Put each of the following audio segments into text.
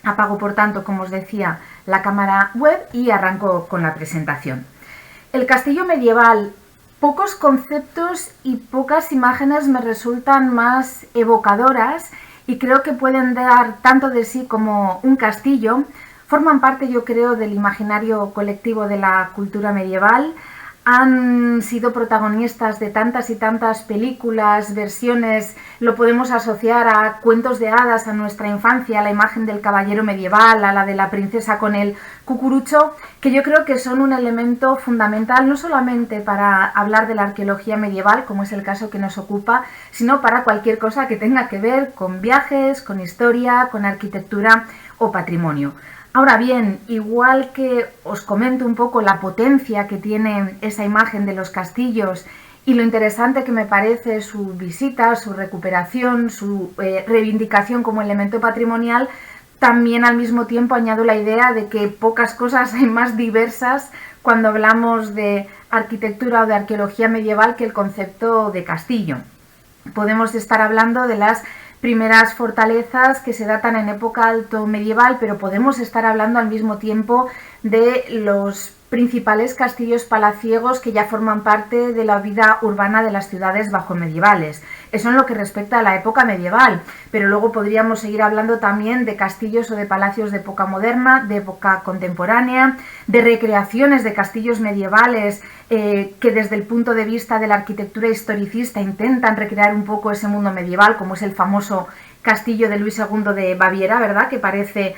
Apago, por tanto, como os decía, la cámara web y arranco con la presentación. El castillo medieval. Pocos conceptos y pocas imágenes me resultan más evocadoras y creo que pueden dar tanto de sí como un castillo. Forman parte, yo creo, del imaginario colectivo de la cultura medieval. Han sido protagonistas de tantas y tantas películas, versiones, lo podemos asociar a cuentos de hadas, a nuestra infancia, a la imagen del caballero medieval, a la de la princesa con el cucurucho, que yo creo que son un elemento fundamental no solamente para hablar de la arqueología medieval, como es el caso que nos ocupa, sino para cualquier cosa que tenga que ver con viajes, con historia, con arquitectura o patrimonio. Ahora bien, igual que os comento un poco la potencia que tiene esa imagen de los castillos y lo interesante que me parece su visita, su recuperación, su reivindicación como elemento patrimonial, también al mismo tiempo añado la idea de que pocas cosas hay más diversas cuando hablamos de arquitectura o de arqueología medieval que el concepto de castillo. Podemos estar hablando de las primeras fortalezas que se datan en época alto medieval, pero podemos estar hablando al mismo tiempo de los principales castillos palaciegos que ya forman parte de la vida urbana de las ciudades bajomedievales. Eso en lo que respecta a la época medieval, pero luego podríamos seguir hablando también de castillos o de palacios de época moderna, de época contemporánea, de recreaciones de castillos medievales que desde el punto de vista de la arquitectura historicista intentan recrear un poco ese mundo medieval, como es el famoso castillo de Luis II de Baviera, ¿verdad? Que parece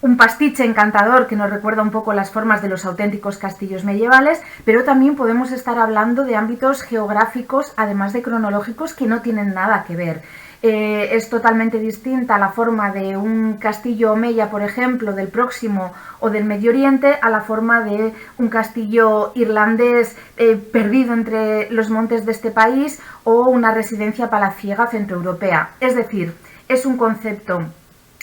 un pastiche encantador que nos recuerda un poco las formas de los auténticos castillos medievales, pero también podemos estar hablando de ámbitos geográficos, además de cronológicos, que no tienen nada que ver. Es totalmente distinta la forma de un castillo omeya, por ejemplo, del Próximo o del Medio Oriente, a la forma de un castillo irlandés perdido entre los montes de este país o una residencia palaciega centroeuropea. Es decir, es un concepto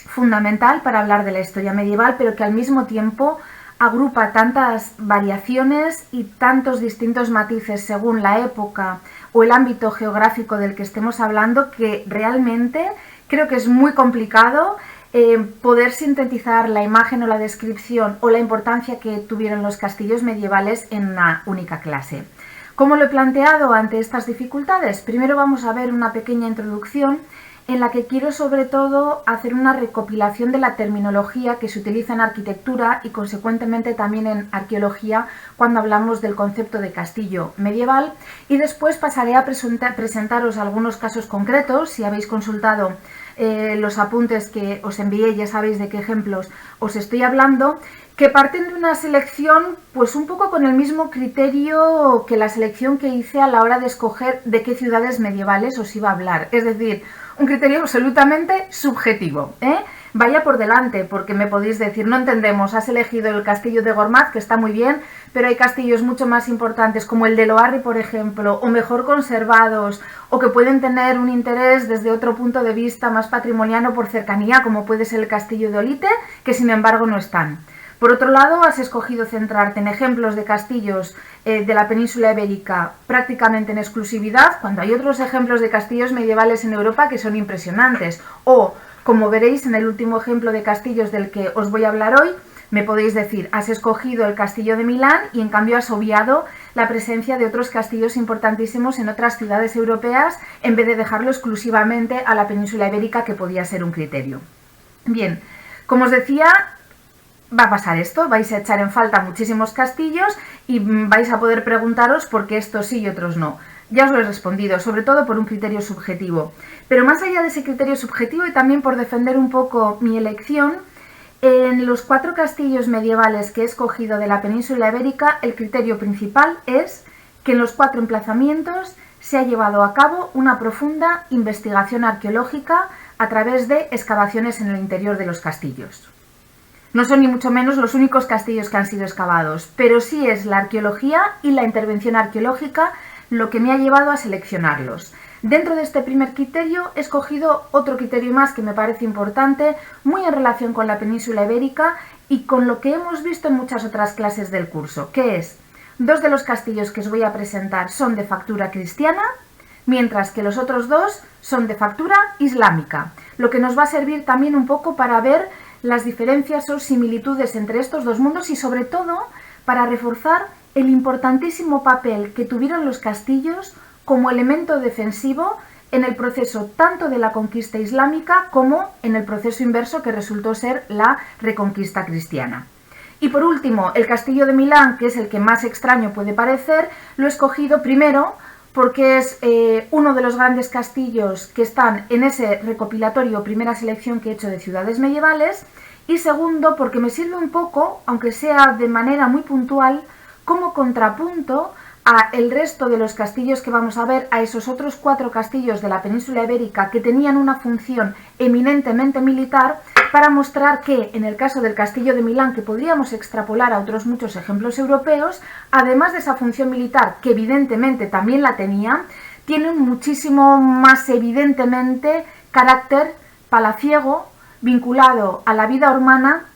fundamental para hablar de la historia medieval, pero que al mismo tiempo agrupa tantas variaciones y tantos distintos matices según la época o el ámbito geográfico del que estemos hablando, que realmente creo que es muy complicado poder sintetizar la imagen o la descripción o la importancia que tuvieron los castillos medievales en una única clase. ¿Cómo lo he planteado ante estas dificultades? Primero vamos a ver una pequeña introducción en la que quiero sobre todo hacer una recopilación de la terminología que se utiliza en arquitectura y consecuentemente también en arqueología cuando hablamos del concepto de castillo medieval, y después pasaré a presentaros algunos casos concretos. Si habéis consultado los apuntes que os envié, ya sabéis de qué ejemplos os estoy hablando, que parten de una selección pues un poco con el mismo criterio que la selección que hice a la hora de escoger de qué ciudades medievales os iba a hablar, es decir, un criterio absolutamente subjetivo, Vaya por delante, porque me podéis decir, no entendemos, has elegido el castillo de Gormaz, que está muy bien, pero hay castillos mucho más importantes como el de Loarri, por ejemplo, o mejor conservados, o que pueden tener un interés desde otro punto de vista más patrimoniano por cercanía, como puede ser el castillo de Olite, que sin embargo no están. Por otro lado, has escogido centrarte en ejemplos de castillos de la península ibérica prácticamente en exclusividad, cuando hay otros ejemplos de castillos medievales en Europa que son impresionantes. O, como veréis en el último ejemplo de castillos del que os voy a hablar hoy, me podéis decir, has escogido el castillo de Milán y en cambio has obviado la presencia de otros castillos importantísimos en otras ciudades europeas, en vez de dejarlo exclusivamente a la península ibérica, que podía ser un criterio. Bien, como os decía, va a pasar esto, vais a echar en falta muchísimos castillos y vais a poder preguntaros por qué estos sí y otros no. Ya os lo he respondido, sobre todo por un criterio subjetivo. Pero más allá de ese criterio subjetivo y también por defender un poco mi elección, en los 4 castillos medievales que he escogido de la península ibérica, el criterio principal es que en los 4 emplazamientos se ha llevado a cabo una profunda investigación arqueológica a través de excavaciones en el interior de los castillos. No son ni mucho menos los únicos castillos que han sido excavados, pero sí es la arqueología y la intervención arqueológica lo que me ha llevado a seleccionarlos. Dentro de este primer criterio he escogido otro criterio más que me parece importante, muy en relación con la península ibérica y con lo que hemos visto en muchas otras clases del curso, que es, 2 de los castillos que os voy a presentar son de factura cristiana, mientras que los otros 2 son de factura islámica, lo que nos va a servir también un poco para ver las diferencias o similitudes entre estos dos mundos y sobre todo para reforzar el importantísimo papel que tuvieron los castillos como elemento defensivo en el proceso tanto de la conquista islámica como en el proceso inverso que resultó ser la reconquista cristiana. Y por último, el castillo de Milán, que es el que más extraño puede parecer, lo he escogido primero porque es uno de los grandes castillos que están en ese recopilatorio primera selección que he hecho de ciudades medievales, y segundo porque me sirve un poco, aunque sea de manera muy puntual, como contrapunto a el resto de los castillos que vamos a ver, a esos otros 4 castillos de la península ibérica que tenían una función eminentemente militar, para mostrar que en el caso del castillo de Milán, que podríamos extrapolar a otros muchos ejemplos europeos, además de esa función militar, que evidentemente también la tenía, tiene un muchísimo más evidentemente carácter palaciego, vinculado a la vida urbana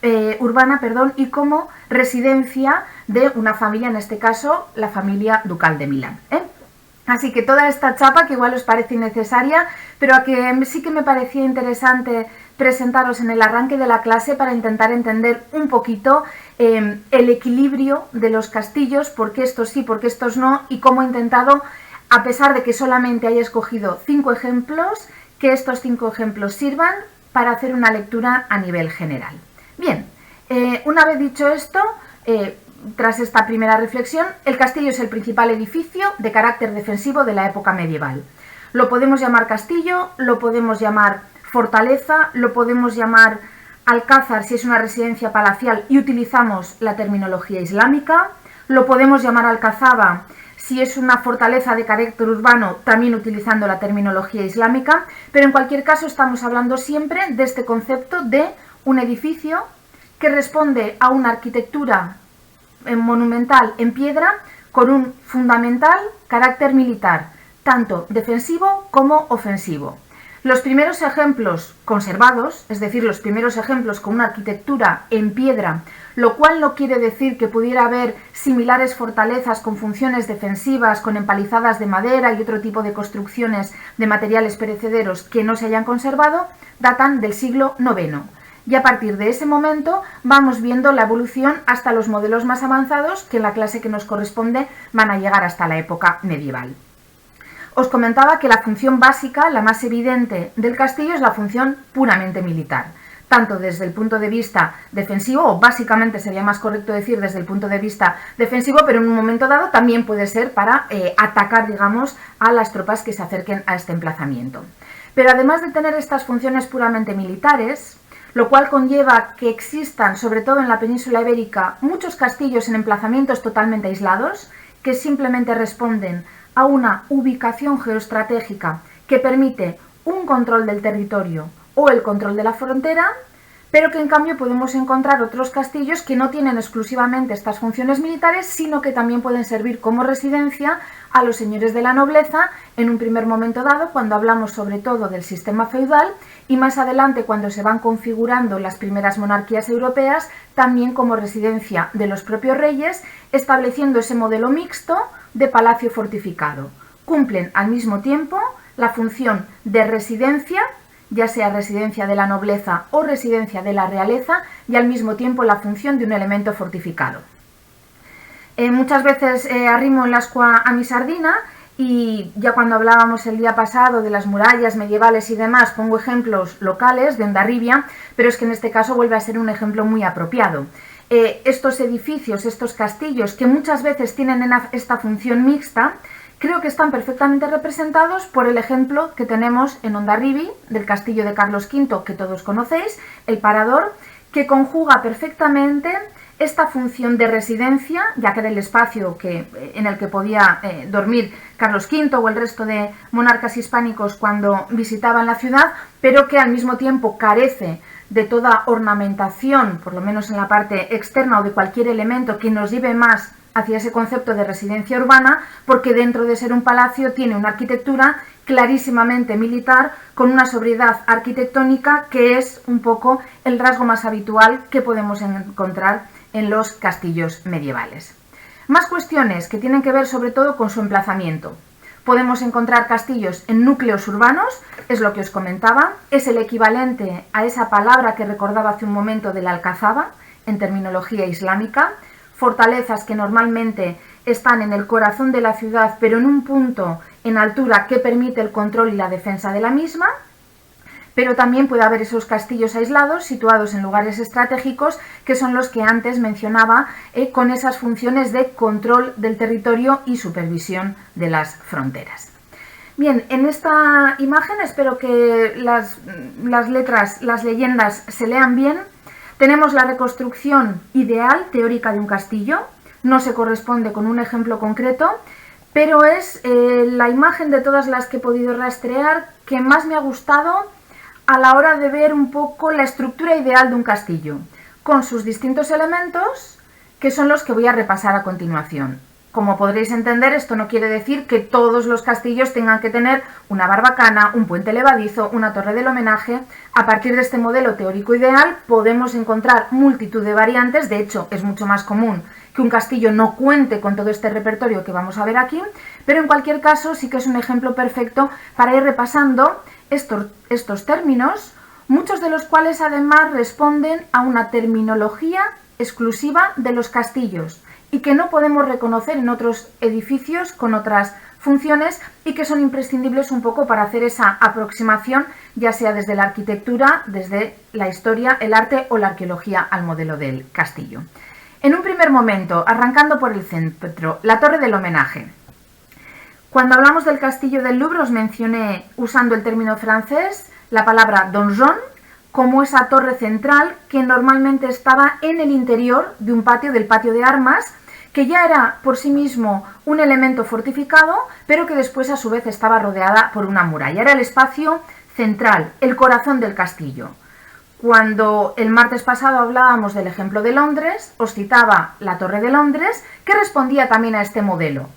y como residencia de una familia, en este caso la familia ducal de Milán. Así que toda esta chapa, que igual os parece innecesaria, pero a que sí que me parecía interesante presentaros en el arranque de la clase para intentar entender un poquito el equilibrio de los castillos, por qué estos sí, por qué estos no, y cómo he intentado, a pesar de que solamente haya escogido 5 ejemplos, que estos 5 ejemplos sirvan para hacer una lectura a nivel general. Bien, una vez dicho esto, tras esta primera reflexión, el castillo es el principal edificio de carácter defensivo de la época medieval. Lo podemos llamar castillo, lo podemos llamar fortaleza, lo podemos llamar alcázar si es una residencia palacial y utilizamos la terminología islámica, lo podemos llamar alcazaba si es una fortaleza de carácter urbano, también utilizando la terminología islámica, pero en cualquier caso estamos hablando siempre de este concepto de un edificio que responde a una arquitectura monumental en piedra con un fundamental carácter militar, tanto defensivo como ofensivo. Los primeros ejemplos conservados, es decir, los primeros ejemplos con una arquitectura en piedra, lo cual no quiere decir que pudiera haber similares fortalezas con funciones defensivas, con empalizadas de madera y otro tipo de construcciones de materiales perecederos que no se hayan conservado, datan del siglo IX. Y a partir de ese momento vamos viendo la evolución hasta los modelos más avanzados que en la clase que nos corresponde van a llegar hasta la época medieval. Os comentaba que la función básica, la más evidente del castillo, es la función puramente militar, tanto desde el punto de vista defensivo, o básicamente sería más correcto decir desde el punto de vista defensivo, pero en un momento dado también puede ser para atacar, digamos, a las tropas que se acerquen a este emplazamiento. Pero además de tener estas funciones puramente militares, lo cual conlleva que existan, sobre todo en la península ibérica, muchos castillos en emplazamientos totalmente aislados, que simplemente responden a una ubicación geoestratégica que permite un control del territorio o el control de la frontera, pero que en cambio podemos encontrar otros castillos que no tienen exclusivamente estas funciones militares, sino que también pueden servir como residencia a los señores de la nobleza en un primer momento dado, cuando hablamos sobre todo del sistema feudal, y más adelante cuando se van configurando las primeras monarquías europeas, también como residencia de los propios reyes, estableciendo ese modelo mixto de palacio fortificado. Cumplen al mismo tiempo la función de residencia, ya sea residencia de la nobleza o residencia de la realeza, y al mismo tiempo la función de un elemento fortificado. Muchas veces arrimo el ascua a mi sardina, y ya cuando hablábamos el día pasado de las murallas medievales y demás, pongo ejemplos locales de Hondarribia, pero es que en este caso vuelve a ser un ejemplo muy apropiado. Estos edificios, estos castillos, que muchas veces tienen esta función mixta, creo que están perfectamente representados por el ejemplo que tenemos en Hondarribi, del castillo de Carlos V, que todos conocéis, el Parador, que conjuga perfectamente esta función de residencia, ya que era el espacio en el que podía dormir Carlos V o el resto de monarcas hispánicos cuando visitaban la ciudad, pero que al mismo tiempo carece de toda ornamentación, por lo menos en la parte externa, o de cualquier elemento que nos lleve más hacia ese concepto de residencia urbana, porque dentro de ser un palacio tiene una arquitectura clarísimamente militar, con una sobriedad arquitectónica que es un poco el rasgo más habitual que podemos encontrar en los castillos medievales. Más cuestiones que tienen que ver sobre todo con su emplazamiento. Podemos encontrar castillos en núcleos urbanos, es lo que os comentaba, es el equivalente a esa palabra que recordaba hace un momento de la alcazaba, en terminología islámica, fortalezas que normalmente están en el corazón de la ciudad, pero en un punto en altura que permite el control y la defensa de la misma, pero también puede haber esos castillos aislados, situados en lugares estratégicos, que son los que antes mencionaba, con esas funciones de control del territorio y supervisión de las fronteras. Bien, en esta imagen espero que las letras, las leyendas se lean bien. Tenemos la reconstrucción ideal, teórica de un castillo, no se corresponde con un ejemplo concreto, pero es la imagen de todas las que he podido rastrear que más me ha gustado a la hora de ver un poco la estructura ideal de un castillo, con sus distintos elementos, que son los que voy a repasar a continuación. Como podréis entender, esto no quiere decir que todos los castillos tengan que tener una barbacana, un puente levadizo, una torre del homenaje. A partir de este modelo teórico ideal podemos encontrar multitud de variantes, de hecho es mucho más común que un castillo no cuente con todo este repertorio que vamos a ver aquí, pero en cualquier caso sí que es un ejemplo perfecto para ir repasando estos términos, muchos de los cuales además responden a una terminología exclusiva de los castillos y que no podemos reconocer en otros edificios con otras funciones y que son imprescindibles un poco para hacer esa aproximación, ya sea desde la arquitectura, desde la historia, el arte o la arqueología al modelo del castillo. En un primer momento, arrancando por el centro, la torre del homenaje. Cuando hablamos del castillo del Louvre os mencioné, usando el término francés, la palabra donjon, como esa torre central que normalmente estaba en el interior de un patio, del patio de armas, que ya era por sí mismo un elemento fortificado, pero que después a su vez estaba rodeada por una muralla. Era el espacio central, el corazón del castillo. Cuando el martes pasado hablábamos del ejemplo de Londres, os citaba la Torre de Londres, que respondía también a este modelo.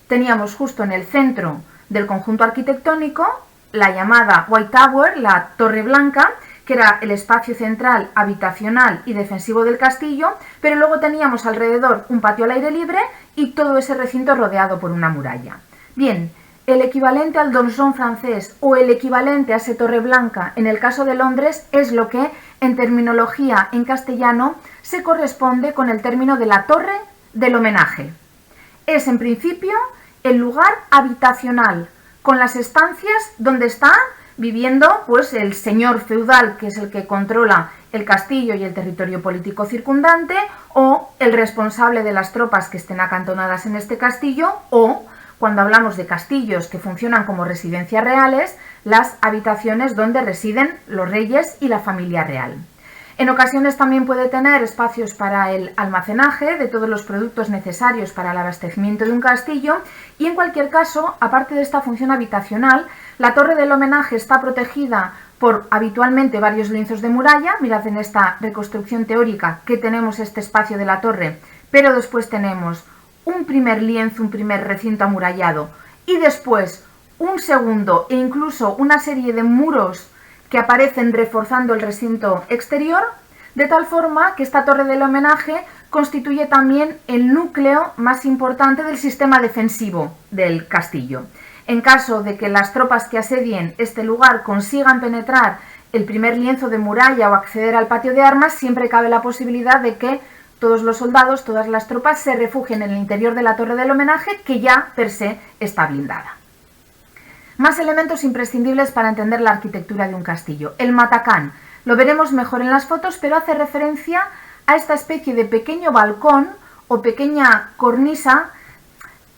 Teníamos justo en el centro del conjunto arquitectónico la llamada White Tower, la Torre Blanca, que era el espacio central, habitacional y defensivo del castillo, pero luego teníamos alrededor un patio al aire libre y todo ese recinto rodeado por una muralla. Bien, el equivalente al donjon francés o el equivalente a esa Torre Blanca en el caso de Londres es lo que en terminología en castellano se corresponde con el término de la Torre del Homenaje. Es en principio el lugar habitacional, con las estancias donde está viviendo pues el señor feudal, que es el que controla el castillo y el territorio político circundante, o el responsable de las tropas que estén acantonadas en este castillo, o, cuando hablamos de castillos que funcionan como residencias reales, las habitaciones donde residen los reyes y la familia real. En ocasiones también puede tener espacios para el almacenaje de todos los productos necesarios para el abastecimiento de un castillo y en cualquier caso, aparte de esta función habitacional, la Torre del Homenaje está protegida por habitualmente varios lienzos de muralla. Mirad en esta reconstrucción teórica que tenemos este espacio de la torre, pero después tenemos un primer lienzo, un primer recinto amurallado y después un segundo e incluso una serie de muros que aparecen reforzando el recinto exterior, de tal forma que esta Torre del Homenaje constituye también el núcleo más importante del sistema defensivo del castillo. En caso de que las tropas que asedien este lugar consigan penetrar el primer lienzo de muralla o acceder al patio de armas, siempre cabe la posibilidad de que todos los soldados, todas las tropas se refugien en el interior de la Torre del Homenaje, que ya per se está blindada. Más elementos imprescindibles para entender la arquitectura de un castillo. El matacán. Lo veremos mejor en las fotos, pero hace referencia a esta especie de pequeño balcón o pequeña cornisa.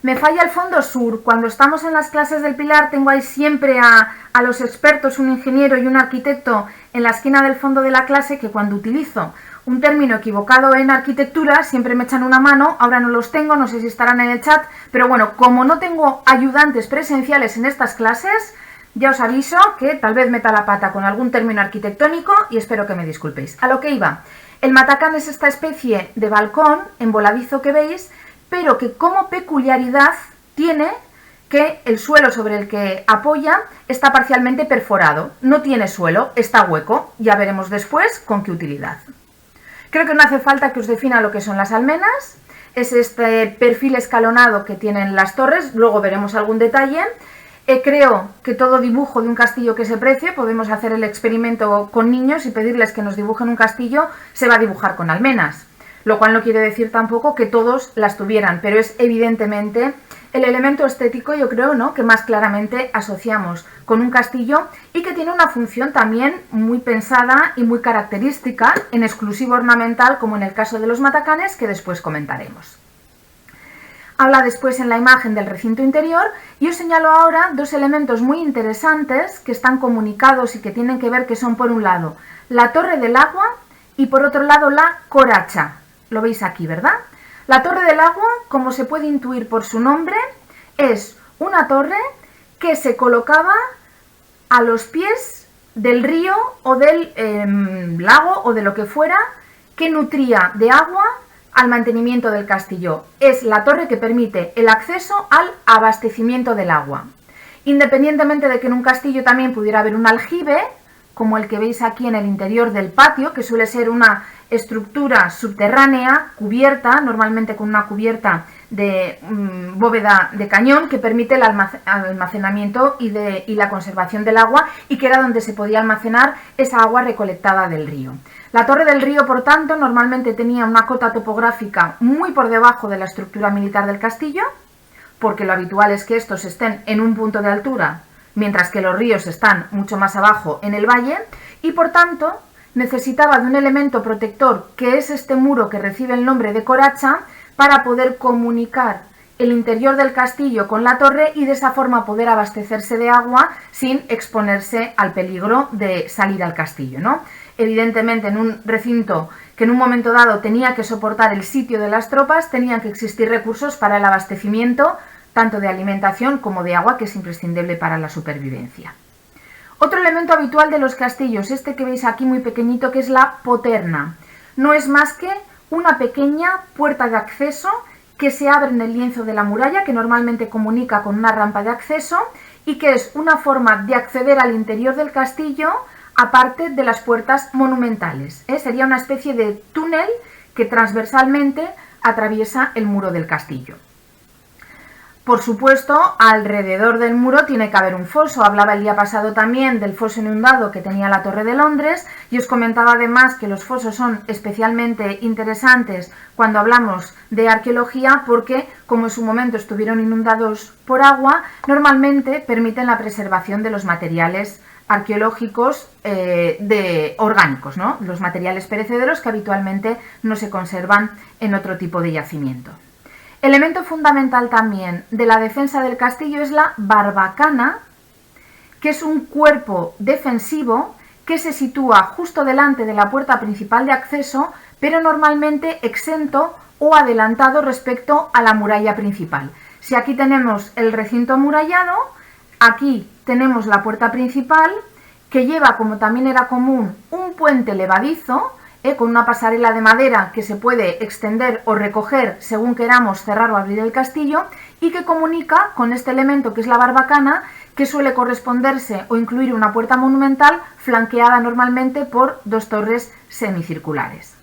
Me falla el fondo sur. Cuando estamos en las clases del Pilar tengo ahí siempre a los expertos, un ingeniero y un arquitecto en la esquina del fondo de la clase, que cuando utilizo un término equivocado en arquitectura siempre me echan una mano. Ahora no los tengo, no sé si estarán en el chat, pero bueno, como no tengo ayudantes presenciales en estas clases, ya os aviso que tal vez meta la pata con algún término arquitectónico y espero que me disculpéis. A lo que iba, el matacán es esta especie de balcón en voladizo que veis, pero que como peculiaridad tiene que el suelo sobre el que apoya está parcialmente perforado. No tiene suelo, está hueco. Ya veremos después con qué utilidad. Creo que no hace falta que os defina lo que son las almenas. es este perfil escalonado que tienen las torres, luego veremos algún detalle. Creo que todo dibujo de un castillo que se precie, podemos hacer el experimento con niños y pedirles que nos dibujen un castillo, se va a dibujar con almenas, lo cual no quiere decir tampoco que todos las tuvieran, pero es evidentemente el elemento estético, yo creo, ¿no?, que más claramente asociamos con un castillo y que tiene una función también muy pensada y muy característica en exclusivo ornamental, como en el caso de los matacanes, que después comentaremos. Habla después en la imagen del recinto interior y os señalo ahora dos elementos muy interesantes que están comunicados y que tienen que ver, que son por un lado la torre del agua y por otro lado la coracha. Lo veis aquí, ¿verdad? La torre del agua, como se puede intuir por su nombre, es una torre que se colocaba a los pies del río o del lago o de lo que fuera que nutría de agua al mantenimiento del castillo. Es la torre que permite el acceso al abastecimiento del agua. Independientemente de que en un castillo también pudiera haber un aljibe, como el que veis aquí en el interior del patio, que suele ser una estructura subterránea, cubierta, normalmente con una cubierta de bóveda de cañón, que permite el almacenamiento y la conservación del agua, y que era donde se podía almacenar esa agua recolectada del río. La torre del río, por tanto, normalmente tenía una cota topográfica muy por debajo de la estructura militar del castillo, porque lo habitual es que estos estén en un punto de altura, mientras que los ríos están mucho más abajo en el valle, y por tanto necesitaba de un elemento protector, que es este muro que recibe el nombre de coracha, para poder comunicar el interior del castillo con la torre y de esa forma poder abastecerse de agua sin exponerse al peligro de salir al castillo, ¿no? Evidentemente, en un recinto que en un momento dado tenía que soportar el sitio de las tropas, tenían que existir recursos para el abastecimiento tanto de alimentación como de agua, que es imprescindible para la supervivencia. Otro elemento habitual de los castillos, este que veis aquí muy pequeñito, que es la poterna. No es más que una pequeña puerta de acceso que se abre en el lienzo de la muralla, que normalmente comunica con una rampa de acceso y que es una forma de acceder al interior del castillo aparte de las puertas monumentales. Sería una especie de túnel que transversalmente atraviesa el muro del castillo. Por supuesto, alrededor del muro tiene que haber un foso. Hablaba el día pasado también del foso inundado que tenía la Torre de Londres y os comentaba además que los fosos son especialmente interesantes cuando hablamos de arqueología porque, como en su momento estuvieron inundados por agua, normalmente permiten la preservación de los materiales arqueológicos orgánicos, ¿no? Los materiales perecederos que habitualmente no se conservan en otro tipo de yacimiento. Elemento fundamental también de la defensa del castillo es la barbacana, que es un cuerpo defensivo que se sitúa justo delante de la puerta principal de acceso, pero normalmente exento o adelantado respecto a la muralla principal. Si aquí tenemos el recinto amurallado, aquí tenemos la puerta principal, que lleva, como también era común, un puente levadizo, con una pasarela de madera que se puede extender o recoger según queramos cerrar o abrir el castillo y que comunica con este elemento que es la barbacana, que suele corresponderse o incluir una puerta monumental flanqueada normalmente por dos torres semicirculares.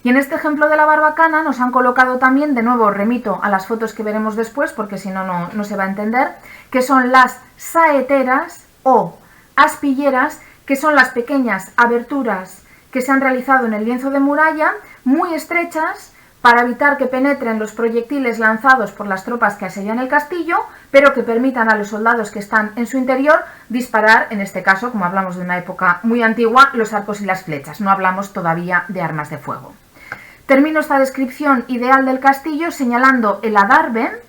Y en este ejemplo de la barbacana nos han colocado también, de nuevo remito a las fotos que veremos después porque si no, no se va a entender, que son las saeteras o aspilleras, que son las pequeñas aberturas que se han realizado en el lienzo de muralla, muy estrechas, para evitar que penetren los proyectiles lanzados por las tropas que asedian el castillo, pero que permitan a los soldados que están en su interior disparar, en este caso, como hablamos de una época muy antigua, los arcos y las flechas. No hablamos todavía de armas de fuego. Termino esta descripción ideal del castillo señalando el adarve,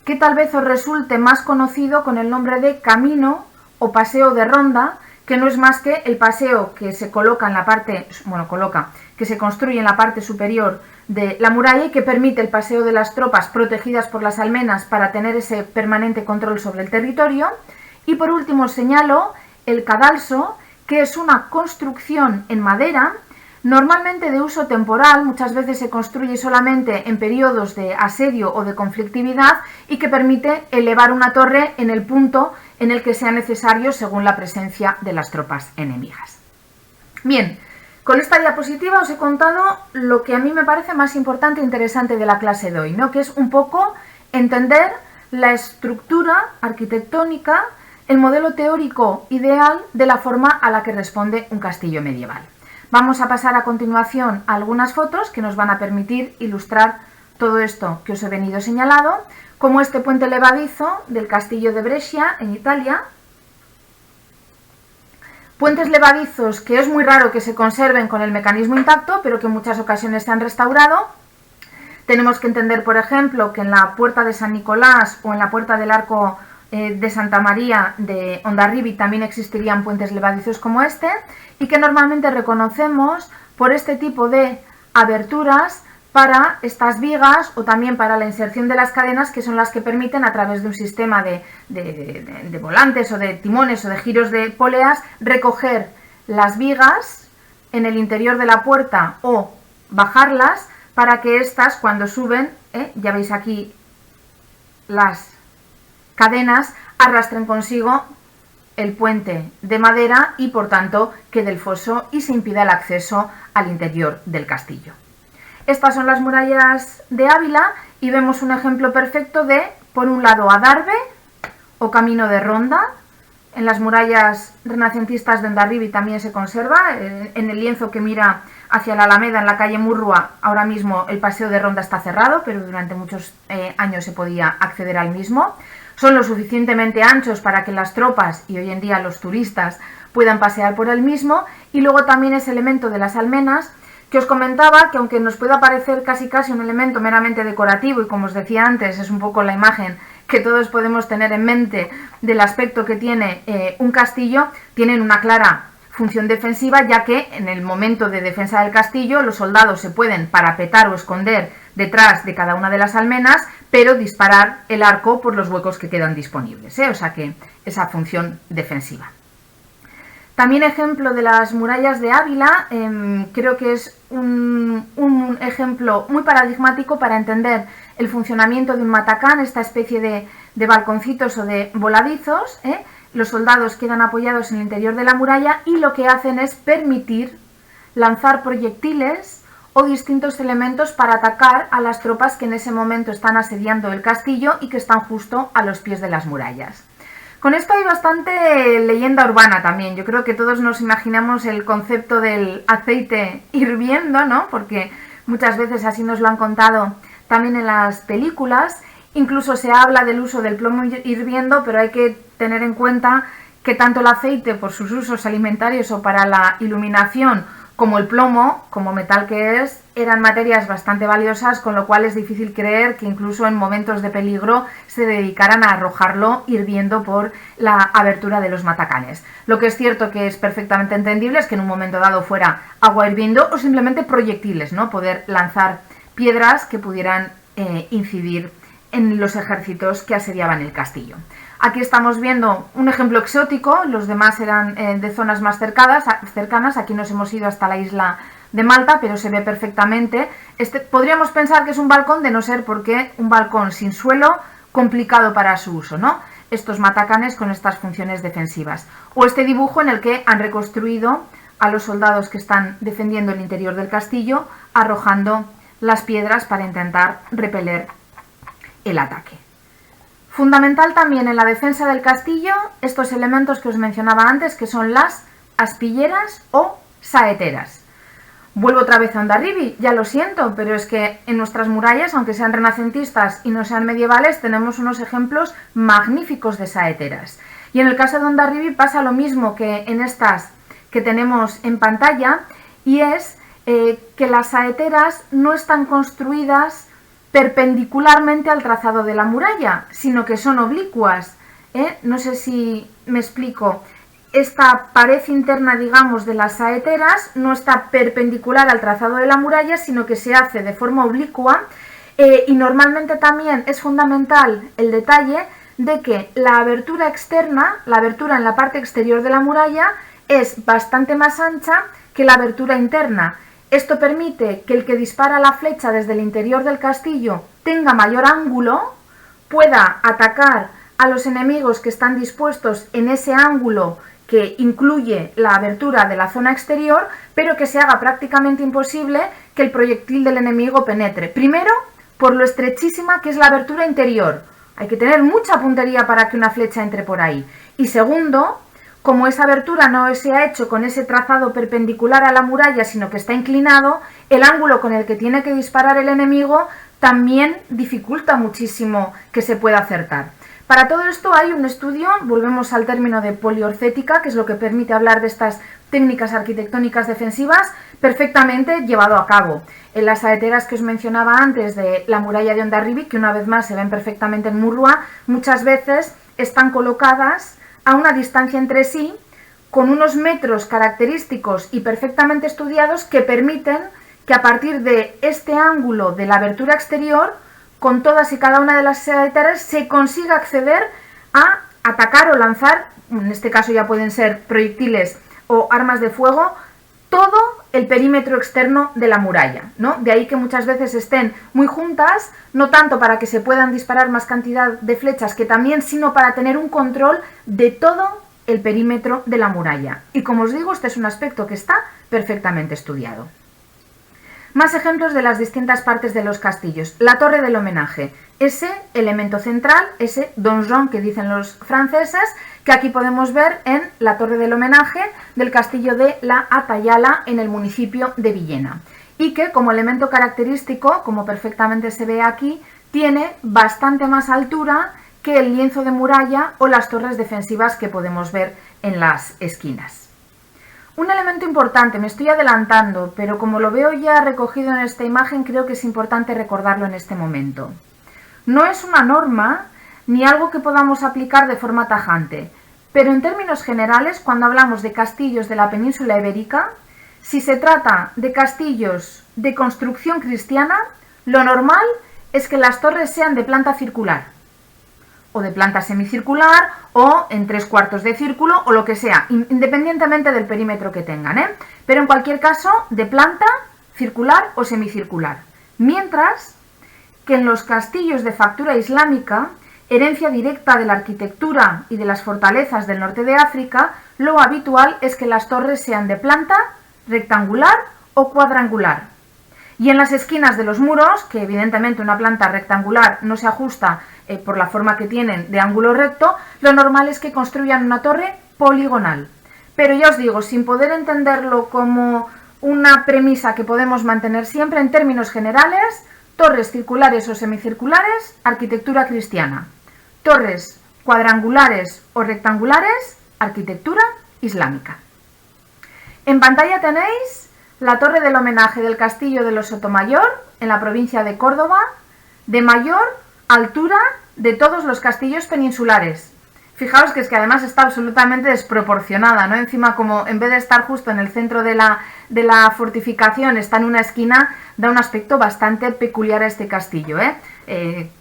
que tal vez os resulte más conocido con el nombre de camino o paseo de ronda, que no es más que el paseo que se coloca en la parte, que se construye en la parte superior de la muralla y que permite el paseo de las tropas protegidas por las almenas para tener ese permanente control sobre el territorio. Y por último señalo el cadalso, que es una construcción en madera, normalmente de uso temporal, muchas veces se construye solamente en periodos de asedio o de conflictividad y que permite elevar una torre en el punto en el que sea necesario según la presencia de las tropas enemigas. Bien, Con esta diapositiva os he contado lo que a mí me parece más importante e interesante de la clase de hoy, ¿no? Que es un poco entender la estructura arquitectónica, el modelo teórico ideal de la forma a la que responde un castillo medieval. Vamos a pasar a continuación a algunas fotos que nos van a permitir ilustrar todo esto que os he venido señalando, como este puente levadizo del castillo de Brescia, en Italia. Puentes levadizos que es muy raro que se conserven con el mecanismo intacto, pero que en muchas ocasiones se han restaurado. Tenemos que entender, por ejemplo, que en la puerta de San Nicolás o en la puerta del arco de Santa María de Hondarribia también existirían puentes levadizos como este, y que normalmente reconocemos por este tipo de aberturas para estas vigas o también para la inserción de las cadenas, que son las que permiten, a través de un sistema de volantes o de timones o de giros de poleas, recoger las vigas en el interior de la puerta o bajarlas para que éstas, cuando suben, ya veis aquí las cadenas, arrastren consigo el puente de madera y por tanto quede el foso y se impida el acceso al interior del castillo. Estas son las murallas de Ávila y vemos un ejemplo perfecto de, por un lado, adarve o camino de ronda. En las murallas renacentistas de Hondarribia también se conserva. En el lienzo que mira hacia la Alameda, en la calle Murrua, ahora mismo el paseo de ronda está cerrado, pero durante muchos años se podía acceder al mismo. Son lo suficientemente anchos para que las tropas y hoy en día los turistas puedan pasear por el mismo. Y luego también ese elemento de las almenas, que os comentaba que aunque nos pueda parecer casi un elemento meramente decorativo, y como os decía antes, es un poco la imagen que todos podemos tener en mente del aspecto que tiene un castillo, tienen una clara función defensiva, ya que en el momento de defensa del castillo los soldados se pueden parapetar o esconder detrás de cada una de las almenas, pero disparar el arco por los huecos que quedan disponibles, o sea que esa función defensiva. También ejemplo de las murallas de Ávila, creo que es un ejemplo muy paradigmático para entender el funcionamiento de un matacán, esta especie de balconcitos o de voladizos. Los soldados quedan apoyados en el interior de la muralla y lo que hacen es permitir lanzar proyectiles o distintos elementos para atacar a las tropas que en ese momento están asediando el castillo y que están justo a los pies de las murallas. Con esto hay bastante leyenda urbana también. Yo creo que todos nos imaginamos el concepto del aceite hirviendo, ¿no? Porque muchas veces así nos lo han contado también en las películas. Incluso se habla del uso del plomo hirviendo, pero hay que tener en cuenta que tanto el aceite, por sus usos alimentarios o para la iluminación, como el plomo, como metal que es, eran materias bastante valiosas, con lo cual es difícil creer que incluso en momentos de peligro se dedicaran a arrojarlo hirviendo por la abertura de los matacanes. Lo que es cierto que es perfectamente entendible es que en un momento dado fuera agua hirviendo o simplemente proyectiles, ¿no? Poder lanzar piedras que pudieran incidir en los ejércitos que asediaban el castillo. Aquí estamos viendo un ejemplo exótico, los demás eran de zonas más cercanas, aquí nos hemos ido hasta la isla de Malta, pero se ve perfectamente. Podríamos pensar que es un balcón, de no ser porque un balcón sin suelo, complicado para su uso, ¿no? Estos matacanes con estas funciones defensivas. O este dibujo en el que han reconstruido a los soldados que están defendiendo el interior del castillo, arrojando las piedras para intentar repeler el ataque. Fundamental también en la defensa del castillo estos elementos que os mencionaba antes, que son las aspilleras o saeteras. Vuelvo otra vez a Hondarribia, ya lo siento, pero es que en nuestras murallas, aunque sean renacentistas y no sean medievales, tenemos unos ejemplos magníficos de saeteras. Y en el caso de Hondarribia pasa lo mismo que en estas que tenemos en pantalla, y es que las saeteras no están construidas perpendicularmente al trazado de la muralla, sino que son oblicuas. No sé si me explico. Esta pared interna, digamos, de las saeteras no está perpendicular al trazado de la muralla, sino que se hace de forma oblicua, y normalmente también es fundamental el detalle de que la abertura externa, la abertura en la parte exterior de la muralla, es bastante más ancha que la abertura interna. Esto permite que el que dispara la flecha desde el interior del castillo tenga mayor ángulo, pueda atacar a los enemigos que están dispuestos en ese ángulo que incluye la abertura de la zona exterior, pero que se haga prácticamente imposible que el proyectil del enemigo penetre. Primero, por lo estrechísima que es la abertura interior. Hay que tener mucha puntería para que una flecha entre por ahí. Y segundo, como esa abertura no se ha hecho con ese trazado perpendicular a la muralla, sino que está inclinado, el ángulo con el que tiene que disparar el enemigo también dificulta muchísimo que se pueda acertar. Para todo esto hay un estudio, volvemos al término de poliorcética, que es lo que permite hablar de estas técnicas arquitectónicas defensivas, perfectamente llevado a cabo. En las saeteras que os mencionaba antes de la muralla de Hondarribia, que una vez más se ven perfectamente en Murrua, muchas veces están colocadas a una distancia entre sí, con unos metros característicos y perfectamente estudiados que permiten que a partir de este ángulo de la abertura exterior, con todas y cada una de las saeteras, se consiga acceder a atacar o lanzar, en este caso ya pueden ser proyectiles o armas de fuego, todo el perímetro externo de la muralla, ¿no? De ahí que muchas veces estén muy juntas, no tanto para que se puedan disparar más cantidad de flechas que también, sino para tener un control de todo el perímetro de la muralla. Y como os digo, este es un aspecto que está perfectamente estudiado. Más ejemplos de las distintas partes de los castillos. La torre del homenaje, ese elemento central, ese donjon que dicen los franceses, que aquí podemos ver en la torre del homenaje del castillo de la Atayala en el municipio de Villena. Y que como elemento característico, como perfectamente se ve aquí, tiene bastante más altura que el lienzo de muralla o las torres defensivas que podemos ver en las esquinas. Un elemento importante, me estoy adelantando, pero como lo veo ya recogido en esta imagen, creo que es importante recordarlo en este momento. No es una norma ni algo que podamos aplicar de forma tajante, pero en términos generales, cuando hablamos de castillos de la península ibérica, si se trata de castillos de construcción cristiana, lo normal es que las torres sean de planta circular, o de planta semicircular, o en 3/4 de círculo, o lo que sea, independientemente del perímetro que tengan, pero en cualquier caso de planta circular o semicircular. Mientras que en los castillos de factura islámica, herencia directa de la arquitectura y de las fortalezas del norte de África, lo habitual es que las torres sean de planta rectangular o cuadrangular. Y en las esquinas de los muros, que evidentemente una planta rectangular no se ajusta por la forma que tienen de ángulo recto, lo normal es que construyan una torre poligonal. Pero ya os digo, sin poder entenderlo como una premisa que podemos mantener siempre, en términos generales, torres circulares o semicirculares, arquitectura cristiana. Torres cuadrangulares o rectangulares, arquitectura islámica. En pantalla tenéis la torre del homenaje del castillo de los Sotomayor, en la provincia de Córdoba, de mayor altura de todos los castillos peninsulares. Fijaos que es que además está absolutamente desproporcionada, ¿no? Encima, como en vez de estar justo en el centro de la fortificación, está en una esquina, da un aspecto bastante peculiar a este castillo,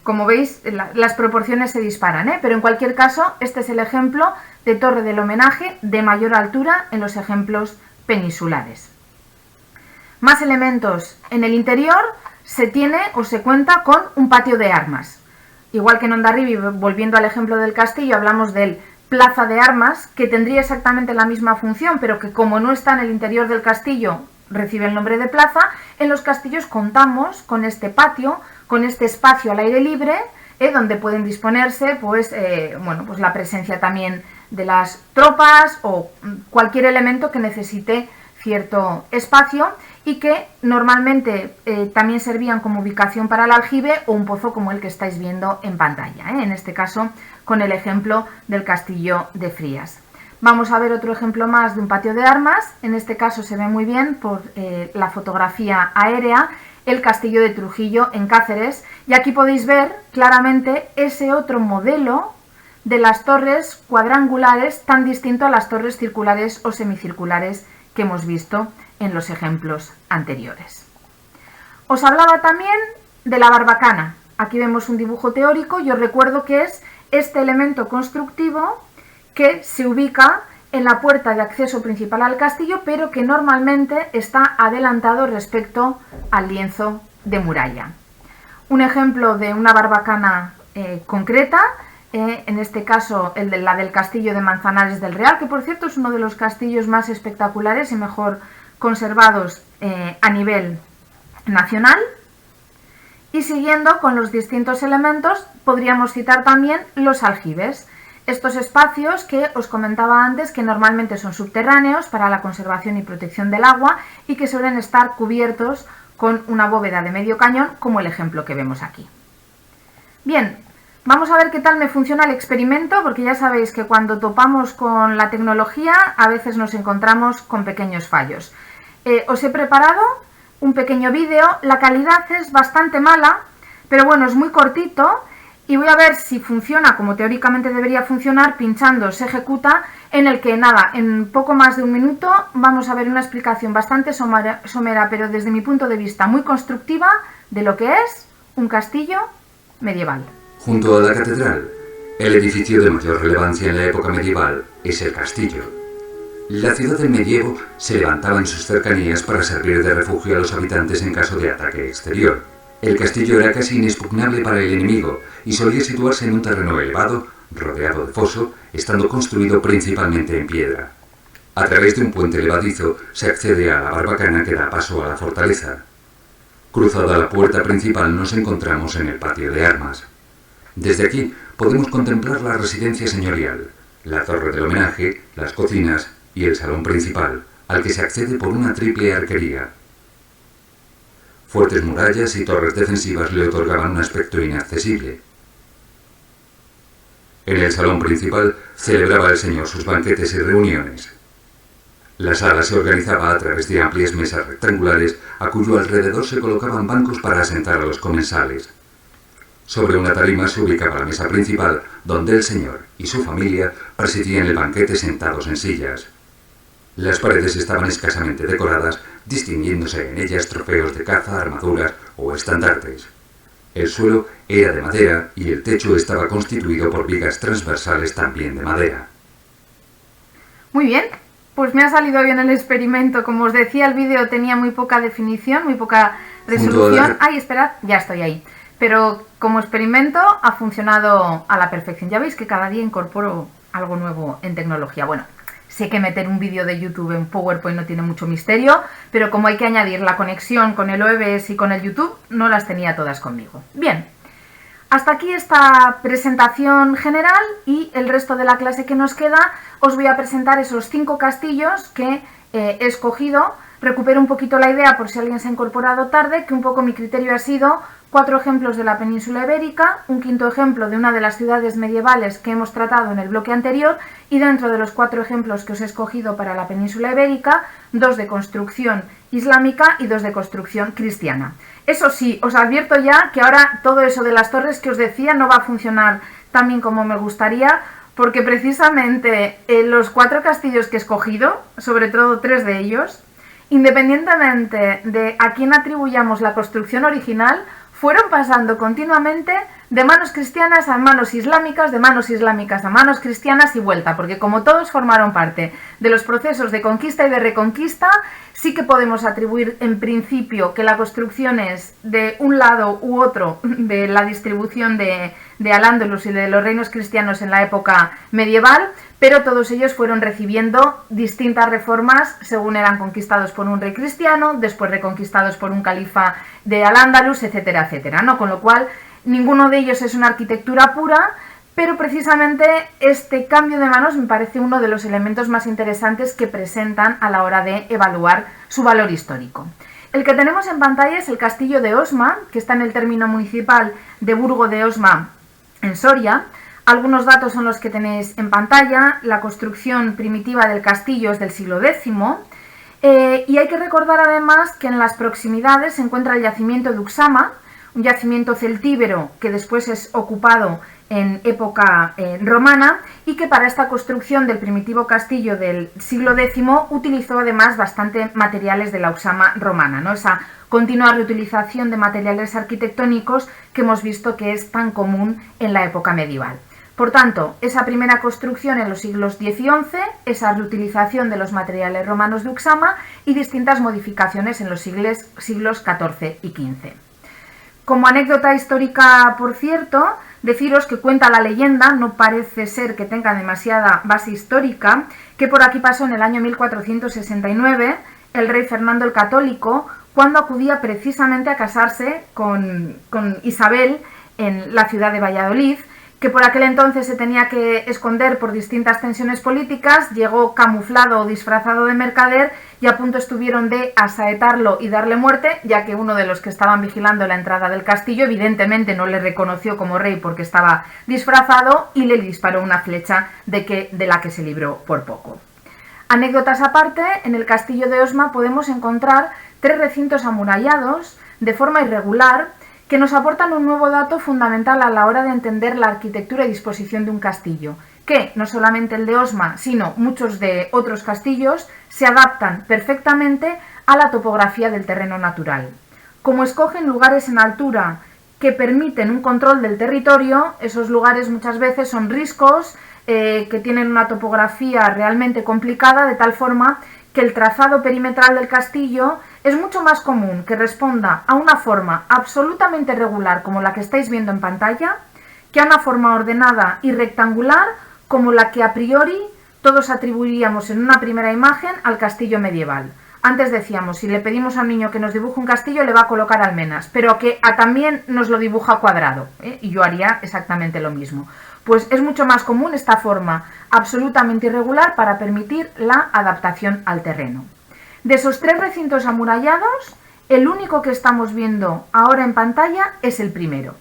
como veis, las proporciones se disparan, pero en cualquier caso, este es el ejemplo de torre del homenaje de mayor altura en los ejemplos peninsulares. Más elementos. En el interior se tiene o se cuenta con un patio de armas. Igual que en Hondarribia, volviendo al ejemplo del castillo, hablamos del plaza de armas, que tendría exactamente la misma función, pero que como no está en el interior del castillo, recibe el nombre de plaza. En los castillos contamos con este patio, con este espacio al aire libre, donde pueden disponerse pues la presencia también de las tropas o cualquier elemento que necesite cierto espacio, y que normalmente también servían como ubicación para el aljibe o un pozo como el que estáis viendo en pantalla, en este caso con el ejemplo del castillo de Frías. Vamos a ver otro ejemplo más de un patio de armas. En este caso se ve muy bien por la fotografía aérea el castillo de Trujillo en Cáceres, y aquí podéis ver claramente ese otro modelo de las torres cuadrangulares tan distinto a las torres circulares o semicirculares que hemos visto en los ejemplos anteriores. Os hablaba también de la barbacana. Aquí vemos un dibujo teórico y os recuerdo que es este elemento constructivo que se ubica en la puerta de acceso principal al castillo, pero que normalmente está adelantado respecto al lienzo de muralla. Un ejemplo de una barbacana concreta en este caso la del castillo de Manzanares del Real, que por cierto es uno de los castillos más espectaculares y mejor conservados a nivel nacional. Y siguiendo con los distintos elementos, podríamos citar también los aljibes. Estos espacios que os comentaba antes, que normalmente son subterráneos para la conservación y protección del agua y que suelen estar cubiertos con una bóveda de medio cañón, como el ejemplo que vemos aquí. Bien, vamos a ver qué tal me funciona el experimento, porque ya sabéis que cuando topamos con la tecnología a veces nos encontramos con pequeños fallos. Os he preparado un pequeño vídeo, la calidad es bastante mala, pero bueno, es muy cortito y voy a ver si funciona como teóricamente debería funcionar pinchando se ejecuta, en el que nada, en poco más de un minuto vamos a ver una explicación bastante somera, pero desde mi punto de vista muy constructiva, de lo que es un castillo medieval. Junto a la catedral, el edificio de mayor relevancia en la época medieval es el castillo. La ciudad del medievo se levantaba en sus cercanías para servir de refugio a los habitantes en caso de ataque exterior. El castillo era casi inexpugnable para el enemigo y solía situarse en un terreno elevado, rodeado de foso, estando construido principalmente en piedra. A través de un puente levadizo se accede a la barbacana que da paso a la fortaleza. Cruzada la puerta principal nos encontramos en el patio de armas. Desde aquí podemos contemplar la residencia señorial, la torre del homenaje, las cocinas y el salón principal, al que se accede por una triple arquería. Fuertes murallas y torres defensivas le otorgaban un aspecto inaccesible. En el salón principal celebraba el señor sus banquetes y reuniones. La sala se organizaba a través de amplias mesas rectangulares a cuyo alrededor se colocaban bancos para asentar a los comensales. Sobre una tarima se ubicaba la mesa principal, donde el señor y su familia presidían el banquete sentados en sillas. Las paredes estaban escasamente decoradas, distinguiéndose en ellas trofeos de caza, armaduras o estandartes. El suelo era de madera y el techo estaba constituido por vigas transversales también de madera. Muy bien, pues me ha salido bien el experimento. Como os decía, el vídeo tenía muy poca definición, muy poca resolución. Ay, esperad, ya estoy ahí. Pero como experimento ha funcionado a la perfección. Ya veis que cada día incorporo algo nuevo en tecnología. Bueno, sé que meter un vídeo de YouTube en PowerPoint no tiene mucho misterio, pero como hay que añadir la conexión con el OBS y con el YouTube, no las tenía todas conmigo. Bien, hasta aquí esta presentación general y el resto de la clase que nos queda os voy a presentar esos 5 castillos que he escogido. Recupero un poquito la idea por si alguien se ha incorporado tarde, que un poco mi criterio ha sido 4 ejemplos de la península ibérica, un 5º ejemplo de una de las ciudades medievales que hemos tratado en el bloque anterior y dentro de los 4 ejemplos que os he escogido para la península ibérica, 2 de construcción islámica y 2 de construcción cristiana. Eso sí, os advierto ya que ahora todo eso de las torres que os decía no va a funcionar tan bien como me gustaría, porque precisamente los 4 castillos que he escogido, sobre todo 3 de ellos, independientemente de a quién atribuyamos la construcción original, fueron pasando continuamente de manos cristianas a manos islámicas, de manos islámicas a manos cristianas y vuelta, porque como todos formaron parte de los procesos de conquista y de reconquista, sí que podemos atribuir en principio que la construcción es de un lado u otro de la distribución de Al-Ándalus y de los reinos cristianos en la época medieval, pero todos ellos fueron recibiendo distintas reformas según eran conquistados por un rey cristiano, después reconquistados por un califa de Al-Ándalus, etcétera, etcétera, ¿no? Con lo cual, ninguno de ellos es una arquitectura pura, pero precisamente este cambio de manos me parece uno de los elementos más interesantes que presentan a la hora de evaluar su valor histórico. El que tenemos en pantalla es el castillo de Osma, que está en el término municipal de Burgo de Osma, en Soria. Algunos datos son los que tenéis en pantalla. La construcción primitiva del castillo es del siglo X. Y hay que recordar además que en las proximidades se encuentra el yacimiento de Uxama, un yacimiento celtíbero que después es ocupado en época romana y que para esta construcción del primitivo castillo del siglo X utilizó además bastante materiales de la Uxama romana, ¿no? Esa continua reutilización de materiales arquitectónicos que hemos visto que es tan común en la época medieval. Por tanto, esa primera construcción en los siglos X y XI, esa reutilización de los materiales romanos de Uxama y distintas modificaciones en los siglos XIV y XV. Como anécdota histórica, por cierto, deciros que cuenta la leyenda, no parece ser que tenga demasiada base histórica, que por aquí pasó en el año 1469 el rey Fernando el Católico, cuando acudía precisamente a casarse con Isabel en la ciudad de Valladolid, que por aquel entonces se tenía que esconder por distintas tensiones políticas, llegó camuflado o disfrazado de mercader y a punto estuvieron de asaetarlo y darle muerte, ya que uno de los que estaban vigilando la entrada del castillo evidentemente no le reconoció como rey porque estaba disfrazado y le disparó una flecha de la que se libró por poco. Anécdotas aparte, en el castillo de Osma podemos encontrar 3 recintos amurallados de forma irregular que nos aportan un nuevo dato fundamental a la hora de entender la arquitectura y disposición de un castillo, que no solamente el de Osma, sino muchos de otros castillos se adaptan perfectamente a la topografía del terreno natural. Como escogen lugares en altura que permiten un control del territorio, esos lugares muchas veces son riscos, que tienen una topografía realmente complicada, de tal forma que el trazado perimetral del castillo es mucho más común que responda a una forma absolutamente regular como la que estáis viendo en pantalla, que a una forma ordenada y rectangular como la que a priori todos atribuiríamos en una primera imagen al castillo medieval. Antes decíamos, si le pedimos a un niño que nos dibuje un castillo, le va a colocar almenas, pero que también nos lo dibuja cuadrado, y yo haría exactamente lo mismo. Pues es mucho más común esta forma absolutamente irregular para permitir la adaptación al terreno. De esos 3 recintos amurallados, el único que estamos viendo ahora en pantalla es el primero.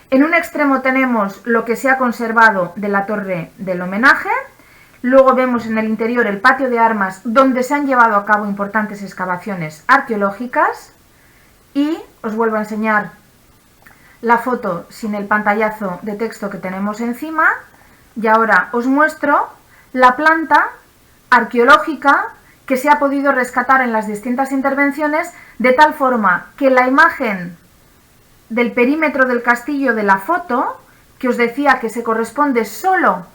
En un extremo tenemos lo que se ha conservado de la torre del homenaje, luego vemos en el interior el patio de armas donde se han llevado a cabo importantes excavaciones arqueológicas y os vuelvo a enseñar la foto sin el pantallazo de texto que tenemos encima y ahora os muestro la planta arqueológica que se ha podido rescatar en las distintas intervenciones, de tal forma que la imagen del perímetro del castillo de la foto, que os decía que se corresponde solo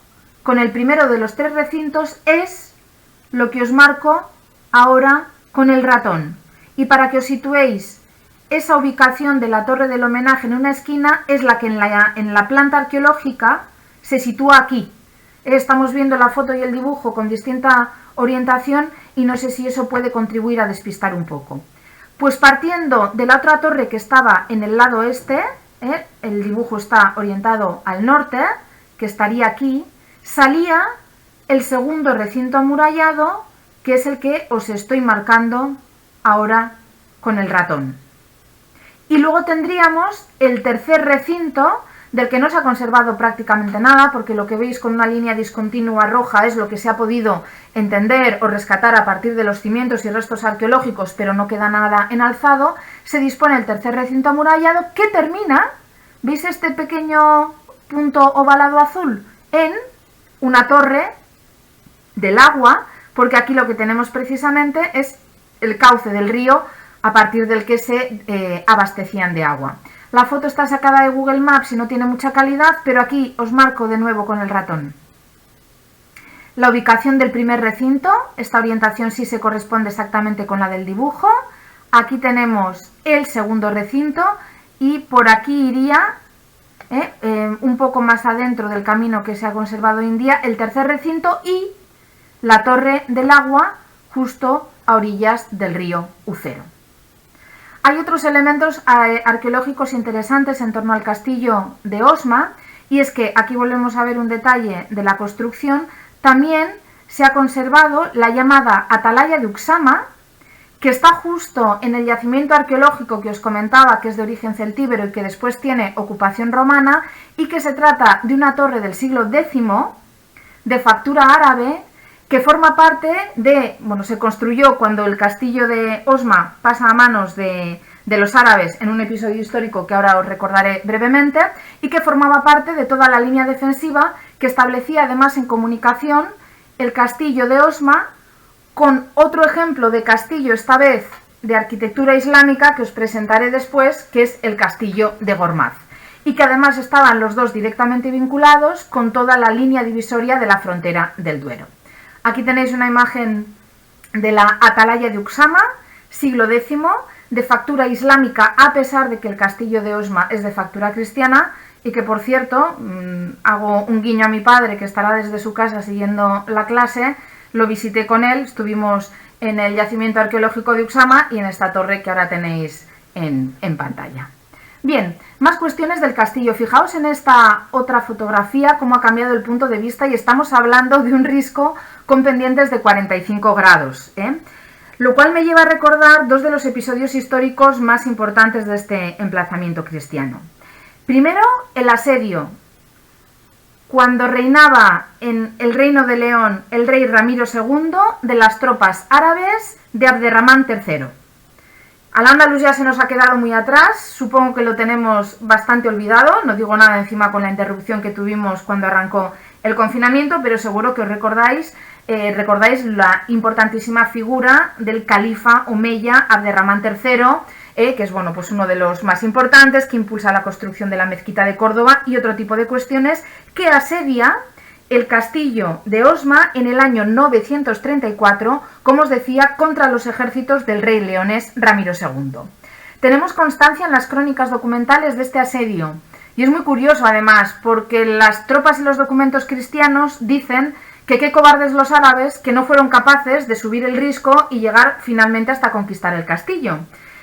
con el primero de los 3 recintos, es lo que os marco ahora con el ratón. Y para que os situéis, esa ubicación de la torre del homenaje en una esquina es la que en la planta arqueológica se sitúa aquí. Estamos viendo la foto y el dibujo con distinta orientación y no sé si eso puede contribuir a despistar un poco. Pues partiendo de la otra torre que estaba en el lado este, el dibujo está orientado al norte, que estaría aquí, salía el segundo recinto amurallado, que es el que os estoy marcando ahora con el ratón. Y luego tendríamos el tercer recinto, del que no se ha conservado prácticamente nada, porque lo que veis con una línea discontinua roja es lo que se ha podido entender o rescatar a partir de los cimientos y restos arqueológicos, pero no queda nada en alzado. Se dispone el tercer recinto amurallado que termina, ¿veis este pequeño punto ovalado azul? En una torre del agua, porque aquí lo que tenemos precisamente es el cauce del río a partir del que se abastecían de agua. La foto está sacada de Google Maps y no tiene mucha calidad, pero aquí os marco de nuevo con el ratón la ubicación del primer recinto. Esta orientación sí se corresponde exactamente con la del dibujo. Aquí tenemos el segundo recinto y por aquí iría, un poco más adentro del camino que se ha conservado hoy en día, el tercer recinto y la torre del agua justo a orillas del río Ucero. Hay otros elementos arqueológicos interesantes en torno al castillo de Osma, y es que aquí volvemos a ver un detalle de la construcción. También se ha conservado la llamada Atalaya de Uxama, que está justo en el yacimiento arqueológico que os comentaba, que es de origen celtíbero y que después tiene ocupación romana, y que se trata de una torre del siglo X, de factura árabe, que forma parte de, se construyó cuando el castillo de Osma pasa a manos de los árabes en un episodio histórico que ahora os recordaré brevemente, y que formaba parte de toda la línea defensiva que establecía además en comunicación el castillo de Osma con otro ejemplo de castillo, esta vez de arquitectura islámica, que os presentaré después, que es el castillo de Gormaz, y que además estaban los dos directamente vinculados con toda la línea divisoria de la frontera del Duero. Aquí tenéis una imagen de la Atalaya de Uxama, siglo X, de factura islámica, a pesar de que el castillo de Osma es de factura cristiana, y que, por cierto, hago un guiño a mi padre, que estará desde su casa siguiendo la clase, lo visité con él, estuvimos en el yacimiento arqueológico de Uxama y en esta torre que ahora tenéis en pantalla. Bien, más cuestiones del castillo. Fijaos en esta otra fotografía cómo ha cambiado el punto de vista y estamos hablando de un risco con pendientes de 45 grados, lo cual me lleva a recordar dos de los episodios históricos más importantes de este emplazamiento cristiano. Primero, el asedio. Cuando reinaba en el Reino de León el rey Ramiro II de las tropas árabes de Abderramán III. Al-Ándalus ya se nos ha quedado muy atrás, supongo que lo tenemos bastante olvidado, no digo nada encima con la interrupción que tuvimos cuando arrancó el confinamiento, pero seguro que os recordáis la importantísima figura del califa omeya Abderramán III, que es pues uno de los más importantes, que impulsa la construcción de la mezquita de Córdoba y otro tipo de cuestiones, que asedia el castillo de Osma en el año 934, como os decía, contra los ejércitos del rey leonés Ramiro II. Tenemos constancia en las crónicas documentales de este asedio, y es muy curioso además, porque las tropas y los documentos cristianos dicen que qué cobardes los árabes que no fueron capaces de subir el risco y llegar finalmente hasta conquistar el castillo,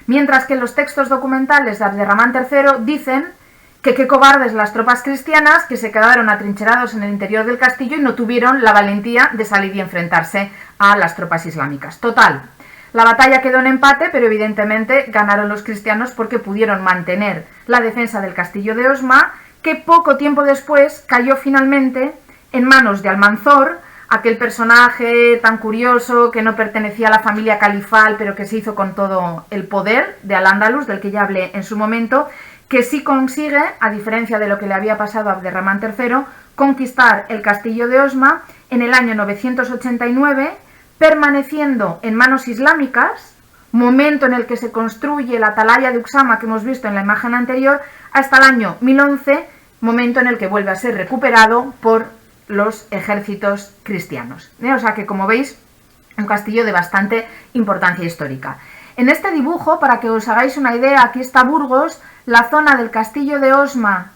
mientras que los textos documentales de Abderramán III dicen que qué cobardes las tropas cristianas que se quedaron atrincherados en el interior del castillo y no tuvieron la valentía de salir y enfrentarse a las tropas islámicas. Total, la batalla quedó en empate, pero evidentemente ganaron los cristianos porque pudieron mantener la defensa del castillo de Osma, que poco tiempo después cayó finalmente en manos de Almanzor, aquel personaje tan curioso que no pertenecía a la familia califal, pero que se hizo con todo el poder de Al-Ándalus, del que ya hablé en su momento, que sí consigue, a diferencia de lo que le había pasado a Abderramán III, conquistar el castillo de Osma en el año 989, permaneciendo en manos islámicas, momento en el que se construye la atalaya de Uxama que hemos visto en la imagen anterior, hasta el año 1011, momento en el que vuelve a ser recuperado por los ejércitos cristianos. O sea que, como veis, un castillo de bastante importancia histórica. En este dibujo, para que os hagáis una idea, aquí está Burgos, la zona del castillo de Osma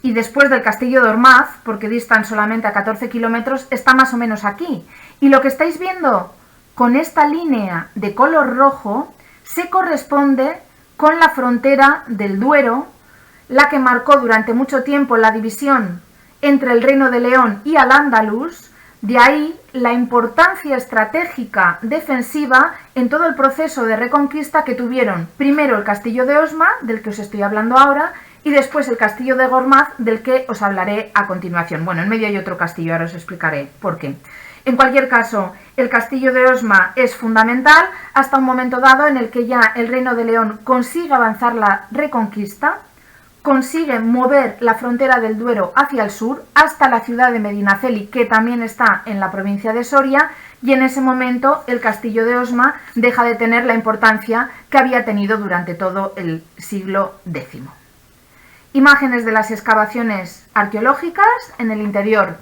y después del castillo de Ormaz, porque distan solamente a 14 kilómetros, está más o menos aquí. Y lo que estáis viendo con esta línea de color rojo se corresponde con la frontera del Duero, la que marcó durante mucho tiempo la división entre el Reino de León y Al-Ándalus. De ahí la importancia estratégica defensiva en todo el proceso de reconquista que tuvieron primero el castillo de Osma, del que os estoy hablando ahora, y después el castillo de Gormaz, del que os hablaré a continuación. Bueno, en medio hay otro castillo, ahora os explicaré por qué. En cualquier caso, el castillo de Osma es fundamental hasta un momento dado en el que ya el Reino de León consigue avanzar la reconquista, consigue mover la frontera del Duero hacia el sur, hasta la ciudad de Medinaceli, que también está en la provincia de Soria, y en ese momento el castillo de Osma deja de tener la importancia que había tenido durante todo el siglo X. Imágenes de las excavaciones arqueológicas en el interior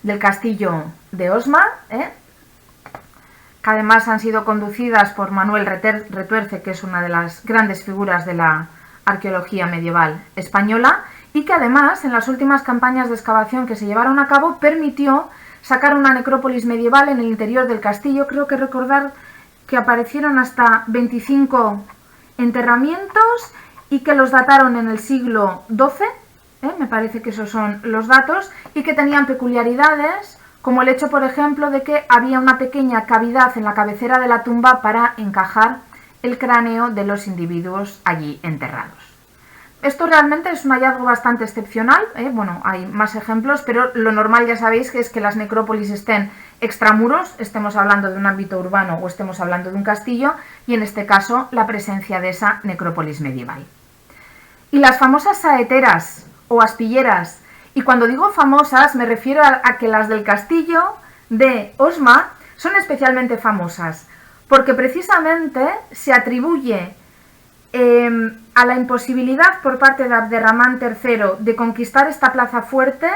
del castillo de Osma, que además han sido conducidas por Manuel Retuerce, que es una de las grandes figuras de la arqueología medieval española, y que además en las últimas campañas de excavación que se llevaron a cabo permitió sacar una necrópolis medieval en el interior del castillo. Creo que recordar que aparecieron hasta 25 enterramientos y que los dataron en el siglo XII, me parece que esos son los datos, y que tenían peculiaridades como el hecho, por ejemplo, de que había una pequeña cavidad en la cabecera de la tumba para encajar el cráneo de los individuos allí enterrados. Esto realmente es un hallazgo bastante excepcional, bueno, hay más ejemplos, pero lo normal ya sabéis que es que las necrópolis estén extramuros, estemos hablando de un ámbito urbano o estemos hablando de un castillo, y en este caso la presencia de esa necrópolis medieval. Y las famosas saeteras o aspilleras, y cuando digo famosas me refiero a que las del castillo de Osma son especialmente famosas, porque precisamente se atribuye a la imposibilidad por parte de Abderramán III de conquistar esta plaza fuerte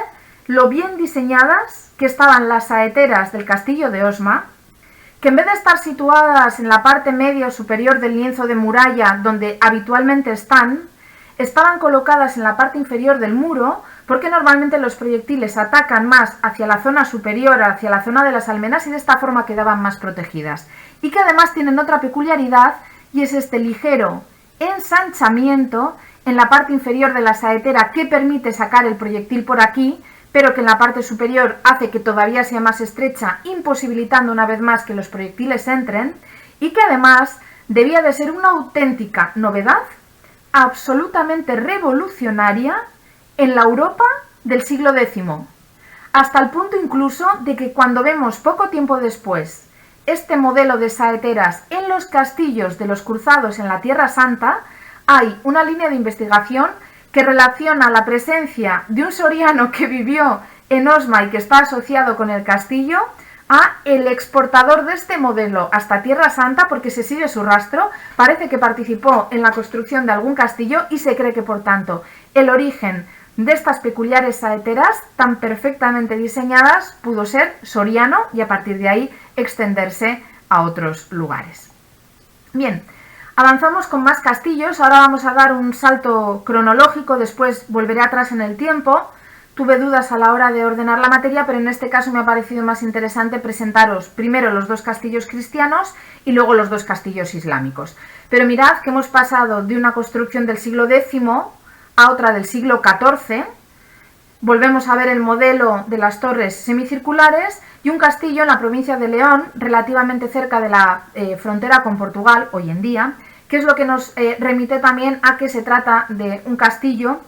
lo bien diseñadas que estaban las saeteras del castillo de Osma, que en vez de estar situadas en la parte media o superior del lienzo de muralla donde habitualmente estaban colocadas en la parte inferior del muro, porque normalmente los proyectiles atacan más hacia la zona superior, hacia la zona de las almenas, y de esta forma quedaban más protegidas. Y que además tienen otra peculiaridad, y es este ligero ensanchamiento en la parte inferior de la saetera que permite sacar el proyectil por aquí, pero que en la parte superior hace que todavía sea más estrecha, imposibilitando una vez más que los proyectiles entren, y que además debía de ser una auténtica novedad, absolutamente revolucionaria en la Europa del siglo X, hasta el punto incluso de que cuando vemos poco tiempo después este modelo de saeteras en los castillos de los cruzados en la Tierra Santa, hay una línea de investigación que relaciona la presencia de un soriano que vivió en Osma y que está asociado con el castillo a el exportador de este modelo hasta Tierra Santa, porque se sigue su rastro, parece que participó en la construcción de algún castillo y se cree que, por tanto, el origen de estas peculiares saeteras tan perfectamente diseñadas pudo ser soriano y a partir de ahí extenderse a otros lugares. Bien, avanzamos con más castillos. Ahora vamos a dar un salto cronológico, después volveré atrás en el tiempo. Tuve dudas a la hora de ordenar la materia, pero en este caso me ha parecido más interesante presentaros primero los dos castillos cristianos y luego los dos castillos islámicos. Pero mirad que hemos pasado de una construcción del siglo X a otra del siglo XIV. Volvemos a ver el modelo de las torres semicirculares y un castillo en la provincia de León, relativamente cerca de la frontera con Portugal hoy en día, que es lo que nos remite también a que se trata de un castillo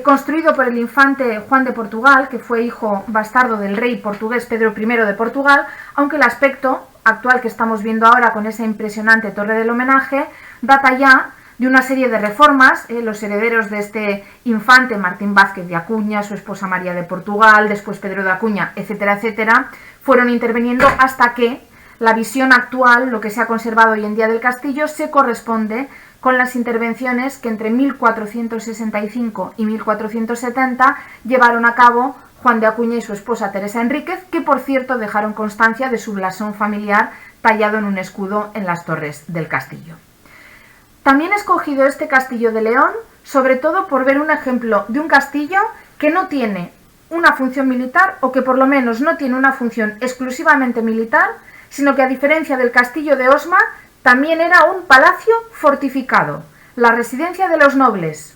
construido por el infante Juan de Portugal, que fue hijo bastardo del rey portugués Pedro I de Portugal, aunque el aspecto actual que estamos viendo ahora con esa impresionante torre del homenaje data ya de una serie de reformas. Los herederos de este infante, Martín Vázquez de Acuña, su esposa María de Portugal, después Pedro de Acuña, etcétera, etcétera, fueron interviniendo hasta que la visión actual, lo que se ha conservado hoy en día del castillo, se corresponde con las intervenciones que entre 1465 y 1470 llevaron a cabo Juan de Acuña y su esposa Teresa Enríquez, que por cierto dejaron constancia de su blasón familiar tallado en un escudo en las torres del castillo. También he escogido este castillo de León, sobre todo por ver un ejemplo de un castillo que no tiene una función militar, o que por lo menos no tiene una función exclusivamente militar, sino que a diferencia del castillo de Osma, también era un palacio fortificado, la residencia de los nobles,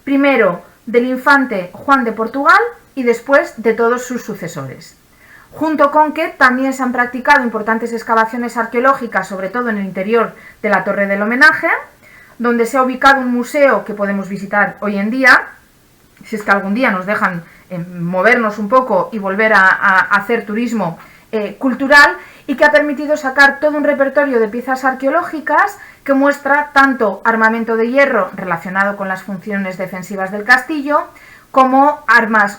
primero del infante Juan de Portugal y después de todos sus sucesores. Junto con que también se han practicado importantes excavaciones arqueológicas, sobre todo en el interior de la Torre del Homenaje, donde se ha ubicado un museo que podemos visitar hoy en día, si es que algún día nos dejan movernos un poco y volver a hacer turismo cultural, y que ha permitido sacar todo un repertorio de piezas arqueológicas que muestra tanto armamento de hierro relacionado con las funciones defensivas del castillo, como armas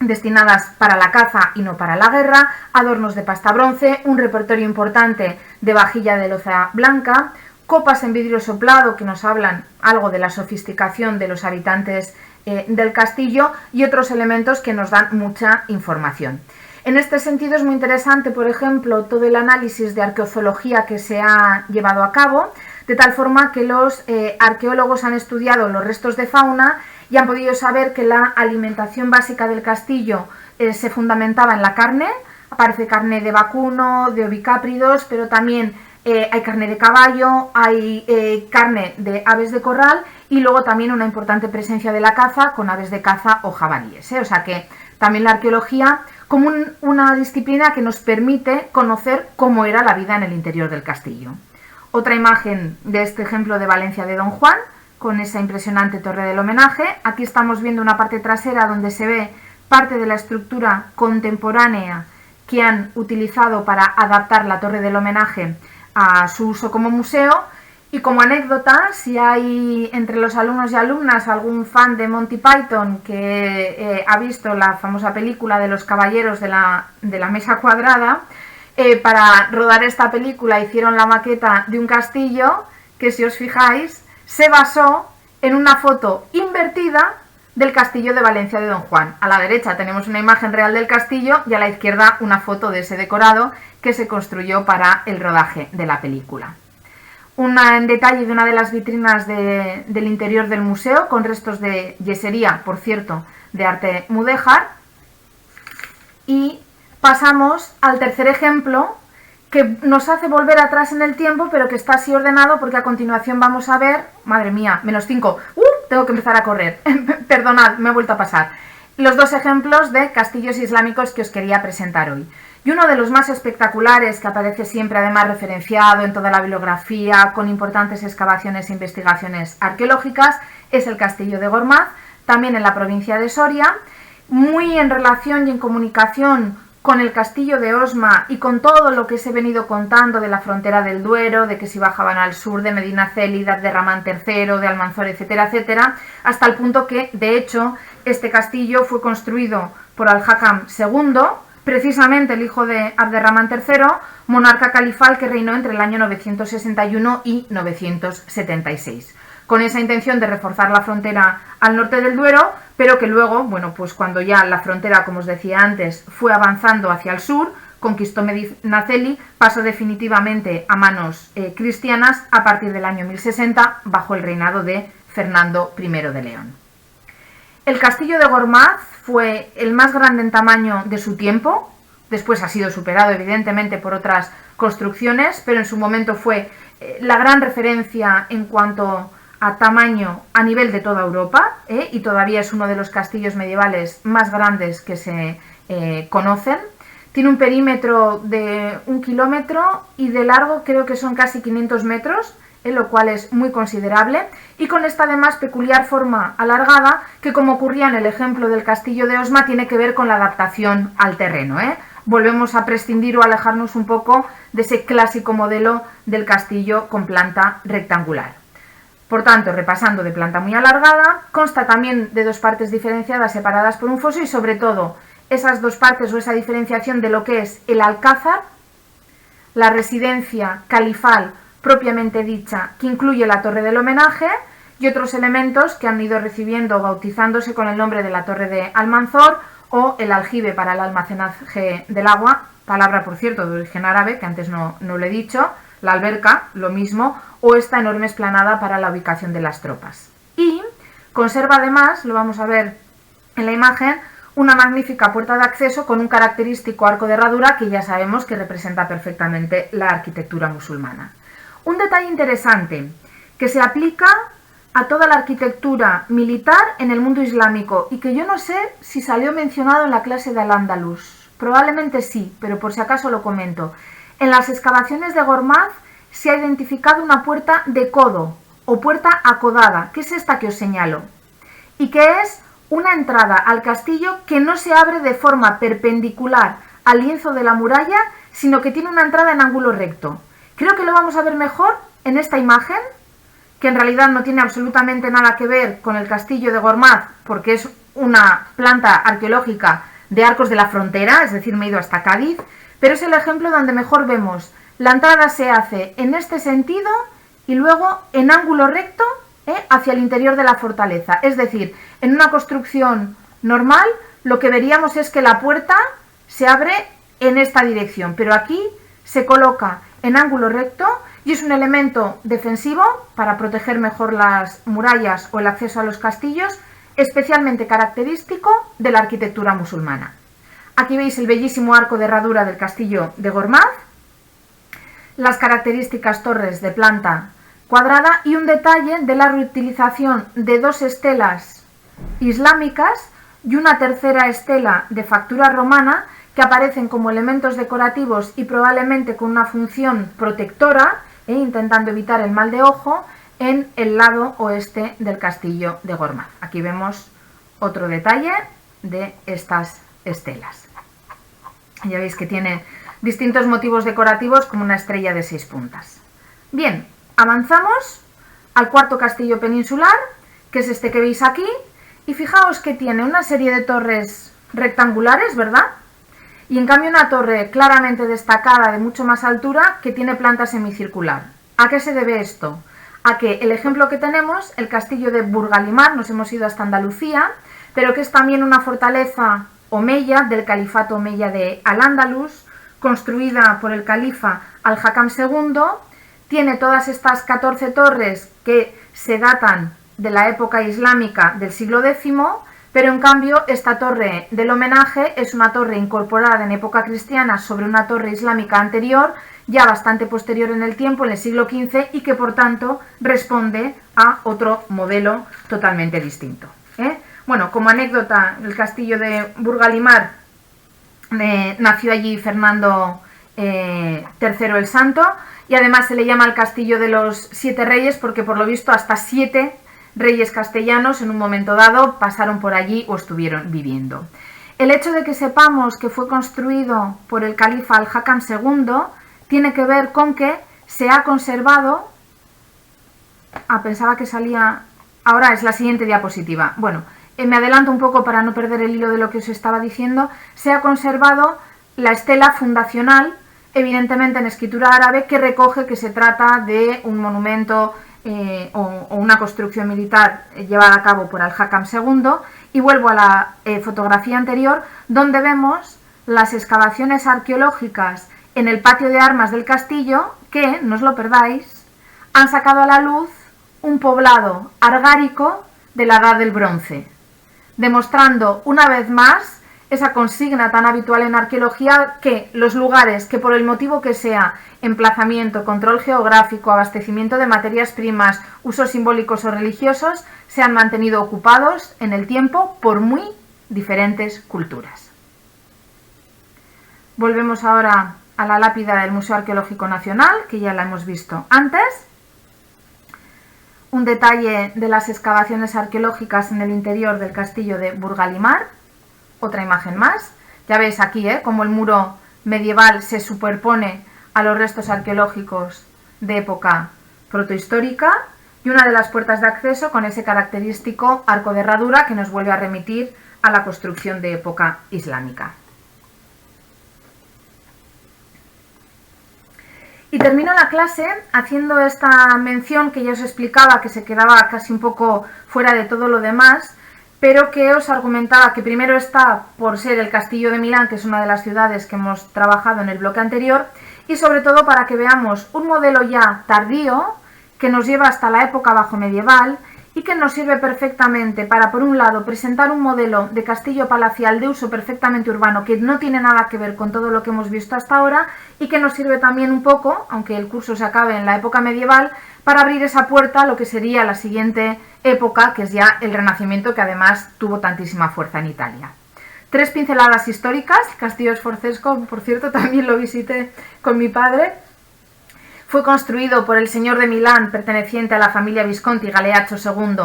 destinadas para la caza y no para la guerra, adornos de pasta bronce, un repertorio importante de vajilla de loza blanca, copas en vidrio soplado que nos hablan algo de la sofisticación de los habitantes del castillo, y otros elementos que nos dan mucha información. En este sentido es muy interesante, por ejemplo, todo el análisis de arqueozoología que se ha llevado a cabo, de tal forma que los arqueólogos han estudiado los restos de fauna y han podido saber que la alimentación básica del castillo se fundamentaba en la carne. Aparece carne de vacuno, de ovicápridos, pero también hay carne de caballo, hay carne de aves de corral, y luego también una importante presencia de la caza con aves de caza o jabalíes. O sea que también la arqueología como una disciplina que nos permite conocer cómo era la vida en el interior del castillo. Otra imagen de este ejemplo de Valencia de Don Juan, con esa impresionante torre del homenaje. Aquí estamos viendo una parte trasera donde se ve parte de la estructura contemporánea que han utilizado para adaptar la torre del homenaje a su uso como museo. Y como anécdota, si hay entre los alumnos y alumnas algún fan de Monty Python que ha visto la famosa película de los caballeros de la mesa cuadrada, para rodar esta película hicieron la maqueta de un castillo que, si os fijáis, se basó en una foto invertida del castillo de Valencia de Don Juan. A la derecha tenemos una imagen real del castillo y a la izquierda una foto de ese decorado que se construyó para el rodaje de la película. Un detalle de una de las vitrinas del interior del museo, con restos de yesería, por cierto, de arte mudéjar. Y pasamos al tercer ejemplo, que nos hace volver atrás en el tiempo, pero que está así ordenado porque a continuación vamos a ver... Madre mía, -5. Tengo que empezar a correr. Perdonad, me he vuelto a pasar. Los dos ejemplos de castillos islámicos que os quería presentar hoy. Y uno de los más espectaculares, que aparece siempre además referenciado en toda la bibliografía, con importantes excavaciones e investigaciones arqueológicas, es el castillo de Gormaz, también en la provincia de Soria, muy en relación y en comunicación con el castillo de Osma y con todo lo que os he venido contando de la frontera del Duero, de que si bajaban al sur, de Medinaceli, de Abderramán III, de Almanzor, etcétera, etcétera, hasta el punto que, de hecho, este castillo fue construido por Al-Hakam II, precisamente el hijo de Abderramán III, monarca califal que reinó entre el año 961 y 976. Con esa intención de reforzar la frontera al norte del Duero, pero que luego, bueno, pues cuando ya la frontera, como os decía antes, fue avanzando hacia el sur, conquistó Medinaceli, pasó definitivamente a manos cristianas a partir del año 1060, bajo el reinado de Fernando I de León. El castillo de Gormaz fue el más grande en tamaño de su tiempo, después ha sido superado evidentemente por otras construcciones, pero en su momento fue la gran referencia en cuanto a tamaño a nivel de toda Europa, y todavía es uno de los castillos medievales más grandes que se conocen. Tiene un perímetro de 1 kilómetro y de largo creo que son casi 500 metros, lo cual es muy considerable, y con esta además peculiar forma alargada que, como ocurría en el ejemplo del castillo de Osma, tiene que ver con la adaptación al terreno. Volvemos a prescindir o alejarnos un poco de ese clásico modelo del castillo con planta rectangular. Por tanto, repasando, de planta muy alargada, consta también de dos partes diferenciadas separadas por un foso y sobre todo esas dos partes o esa diferenciación de lo que es el alcázar, la residencia califal propiamente dicha, que incluye la torre del homenaje y otros elementos que han ido recibiendo o bautizándose con el nombre de la torre de Almanzor o el aljibe para el almacenaje del agua, palabra por cierto de origen árabe que antes no lo he dicho, la alberca, lo mismo, o esta enorme explanada para la ubicación de las tropas. Y conserva además, lo vamos a ver en la imagen, una magnífica puerta de acceso con un característico arco de herradura que ya sabemos que representa perfectamente la arquitectura musulmana. Un detalle interesante que se aplica a toda la arquitectura militar en el mundo islámico y que yo no sé si salió mencionado en la clase de Al-Ándalus. Probablemente sí, pero por si acaso lo comento. En las excavaciones de Gormaz se ha identificado una puerta de codo o puerta acodada, que es esta que os señalo, y que es una entrada al castillo que no se abre de forma perpendicular al lienzo de la muralla, sino que tiene una entrada en ángulo recto. Creo que lo vamos a ver mejor en esta imagen, que en realidad no tiene absolutamente nada que ver con el castillo de Gormaz, porque es una planta arqueológica de Arcos de la Frontera, es decir, me he ido hasta Cádiz, pero es el ejemplo donde mejor vemos. La entrada se hace en este sentido y luego en ángulo recto hacia el interior de la fortaleza. Es decir, en una construcción normal lo que veríamos es que la puerta se abre en esta dirección, pero aquí se coloca en ángulo recto y es un elemento defensivo para proteger mejor las murallas o el acceso a los castillos, especialmente característico de la arquitectura musulmana. Aquí veis el bellísimo arco de herradura del castillo de Gormaz, las características torres de planta cuadrada y un detalle de la reutilización de dos estelas islámicas y una tercera estela de factura romana que aparecen como elementos decorativos y probablemente con una función protectora, intentando evitar el mal de ojo, en el lado oeste del castillo de Gormaz. Aquí vemos otro detalle de estas estelas. Ya veis que tiene distintos motivos decorativos como una estrella de 6 puntas. Bien, avanzamos al cuarto castillo peninsular, que es este que veis aquí, y fijaos que tiene una serie de torres rectangulares, ¿verdad? Y en cambio una torre claramente destacada de mucho más altura que tiene planta semicircular. ¿A qué se debe esto? a que el ejemplo que tenemos, el castillo de Burgalimar, nos hemos ido hasta Andalucía, pero que es también una fortaleza omeya del califato omeya de Al-Ándalus, construida por el califa Al-Hakam II, tiene todas estas 14 torres que se datan de la época islámica del siglo X, pero en cambio esta torre del homenaje es una torre incorporada en época cristiana sobre una torre islámica anterior, ya bastante posterior en el tiempo, en el siglo XV, y que por tanto responde a otro modelo totalmente distinto. Bueno, como anécdota, el castillo de Burgalimar nació allí Fernando III el Santo, y además se le llama el castillo de los 7 reyes porque por lo visto hasta 7 reyes castellanos en un momento dado pasaron por allí o estuvieron viviendo. El hecho de que sepamos que fue construido por el califa Al-Hakam II tiene que ver con que se ha conservado... pensaba que salía... Ahora es la siguiente diapositiva. Bueno, me adelanto un poco para no perder el hilo de lo que os estaba diciendo. Se ha conservado la estela fundacional, evidentemente en escritura árabe, que recoge que se trata de un monumento o una construcción militar llevada a cabo por Al-Hakam II. Y vuelvo a la fotografía anterior, donde vemos las excavaciones arqueológicas en el patio de armas del castillo que, no os lo perdáis, han sacado a la luz un poblado argárico de la Edad del Bronce, demostrando una vez más esa consigna tan habitual en arqueología que los lugares que por el motivo que sea, emplazamiento, control geográfico, abastecimiento de materias primas, usos simbólicos o religiosos, se han mantenido ocupados en el tiempo por muy diferentes culturas. Volvemos ahora a la lápida del Museo Arqueológico Nacional, que ya la hemos visto antes. Un detalle de las excavaciones arqueológicas en el interior del castillo de Burgalimar. Otra imagen más. Ya veis aquí cómo el muro medieval se superpone a los restos arqueológicos de época protohistórica y una de las puertas de acceso con ese característico arco de herradura que nos vuelve a remitir a la construcción de época islámica. Y termino la clase haciendo esta mención que ya os explicaba, que se quedaba casi un poco fuera de todo lo demás, pero que os argumentaba que primero está por ser el castillo de Milán, que es una de las ciudades que hemos trabajado en el bloque anterior, y sobre todo para que veamos un modelo ya tardío, que nos lleva hasta la época bajomedieval y que nos sirve perfectamente para, por un lado, presentar un modelo de castillo palacial de uso perfectamente urbano que no tiene nada que ver con todo lo que hemos visto hasta ahora y que nos sirve también un poco, aunque el curso se acabe en la época medieval, para abrir esa puerta a lo que sería la siguiente época, que es ya el Renacimiento, que además tuvo tantísima fuerza en Italia. 3 pinceladas históricas. El castillo Sforzesco, por cierto, también lo visité con mi padre. Fue construido por el señor de Milán, perteneciente a la familia Visconti, Galeazzo II,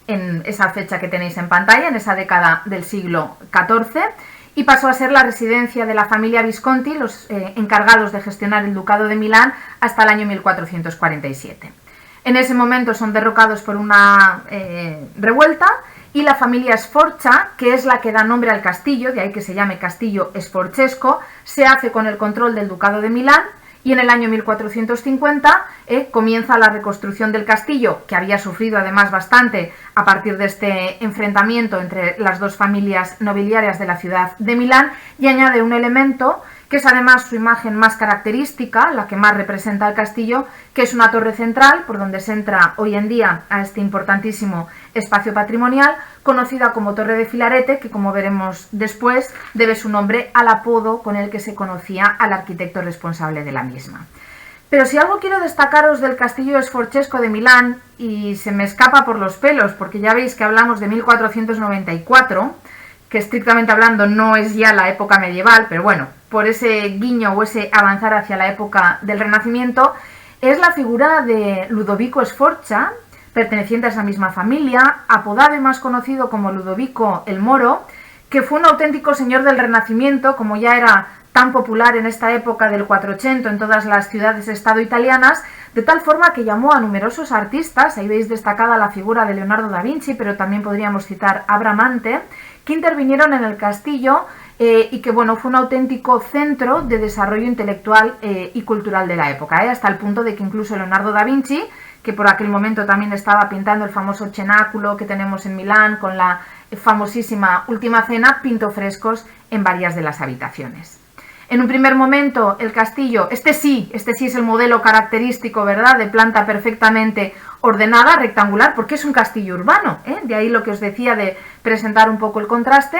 en esa fecha que tenéis en pantalla, en esa década del siglo XIV, y pasó a ser la residencia de la familia Visconti, los encargados de gestionar el ducado de Milán, hasta el año 1447. En ese momento son derrocados por una revuelta y la familia Sforza, que es la que da nombre al castillo, de ahí que se llame Castillo Sforzesco, se hace con el control del ducado de Milán. Y en el año 1450 comienza la reconstrucción del castillo, que había sufrido además bastante a partir de este enfrentamiento entre las dos familias nobiliarias de la ciudad de Milán, y añade un elemento que es además su imagen más característica, la que más representa el castillo, que es una torre central por donde se entra hoy en día a este importantísimo espacio patrimonial, conocida como Torre de Filarete, que como veremos después debe su nombre al apodo con el que se conocía al arquitecto responsable de la misma. Pero si algo quiero destacaros del castillo Sforzesco de Milán, y se me escapa por los pelos porque ya veis que hablamos de 1494, que estrictamente hablando no es ya la época medieval, pero bueno, por ese guiño o ese avanzar hacia la época del Renacimiento, es la figura de Ludovico Sforza, perteneciente a esa misma familia, apodado y más conocido como Ludovico el Moro, que fue un auténtico señor del Renacimiento, como ya era tan popular en esta época del 480 en todas las ciudades-estado italianas, de tal forma que llamó a numerosos artistas, ahí veis destacada la figura de Leonardo da Vinci, pero también podríamos citar a Bramante, que intervinieron en el castillo y que bueno, fue un auténtico centro de desarrollo intelectual y cultural de la época, hasta el punto de que incluso Leonardo da Vinci, que por aquel momento también estaba pintando el famoso cenáculo que tenemos en Milán, con la famosísima Última Cena, pintó frescos en varias de las habitaciones. En un primer momento el castillo, este sí es el modelo característico, ¿verdad?, de planta perfectamente ordenada, rectangular, porque es un castillo urbano, de ahí lo que os decía de presentar un poco el contraste.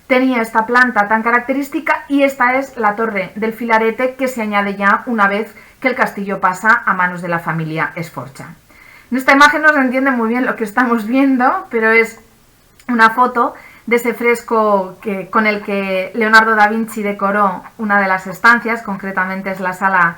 Tenía esta planta tan característica y esta es la torre del Filarete, que se añade ya una vez que el castillo pasa a manos de la familia Sforza. En esta imagen no se entiende muy bien lo que estamos viendo, pero es una foto de ese fresco con el que Leonardo da Vinci decoró una de las estancias, concretamente es la sala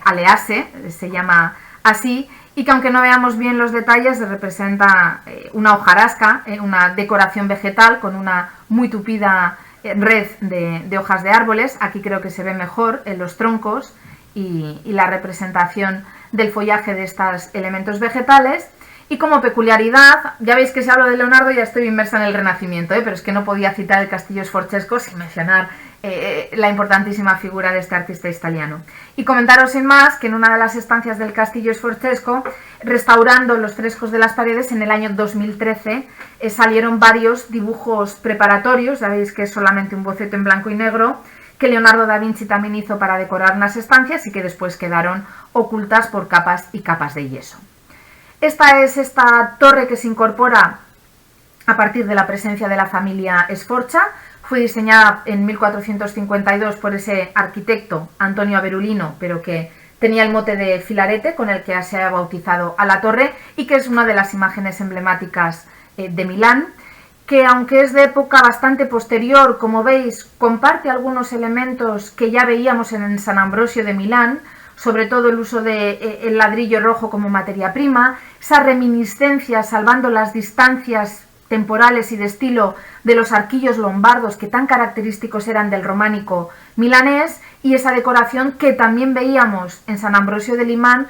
Alease, se llama así, y que aunque no veamos bien los detalles, representa una hojarasca, una decoración vegetal con una muy tupida red de hojas de árboles. Aquí creo que se ve mejor en los troncos y la representación del follaje de estos elementos vegetales. Y como peculiaridad, ya veis que si hablo de Leonardo ya estoy inmersa en el Renacimiento, pero es que no podía citar el Castillo Sforzesco sin mencionar la importantísima figura de este artista italiano. Y comentaros sin más que en una de las estancias del Castillo Sforzesco, restaurando los frescos de las paredes, en el año 2013 salieron varios dibujos preparatorios, ya veis que es solamente un boceto en blanco y negro, que Leonardo da Vinci también hizo para decorar unas estancias y que después quedaron ocultas por capas y capas de yeso. Esta es esta torre que se incorpora a partir de la presencia de la familia Sforza. Fue diseñada en 1452 por ese arquitecto Antonio Averulino, pero que tenía el mote de Filarete, con el que se ha bautizado a la torre, y que es una de las imágenes emblemáticas de Milán, que aunque es de época bastante posterior, como veis, comparte algunos elementos que ya veíamos en San Ambrosio de Milán, sobre todo el uso del ladrillo rojo como materia prima, esa reminiscencia, salvando las distancias temporales y de estilo, de los arquillos lombardos que tan característicos eran del románico milanés, y esa decoración que también veíamos en San Ambrosio de Milán,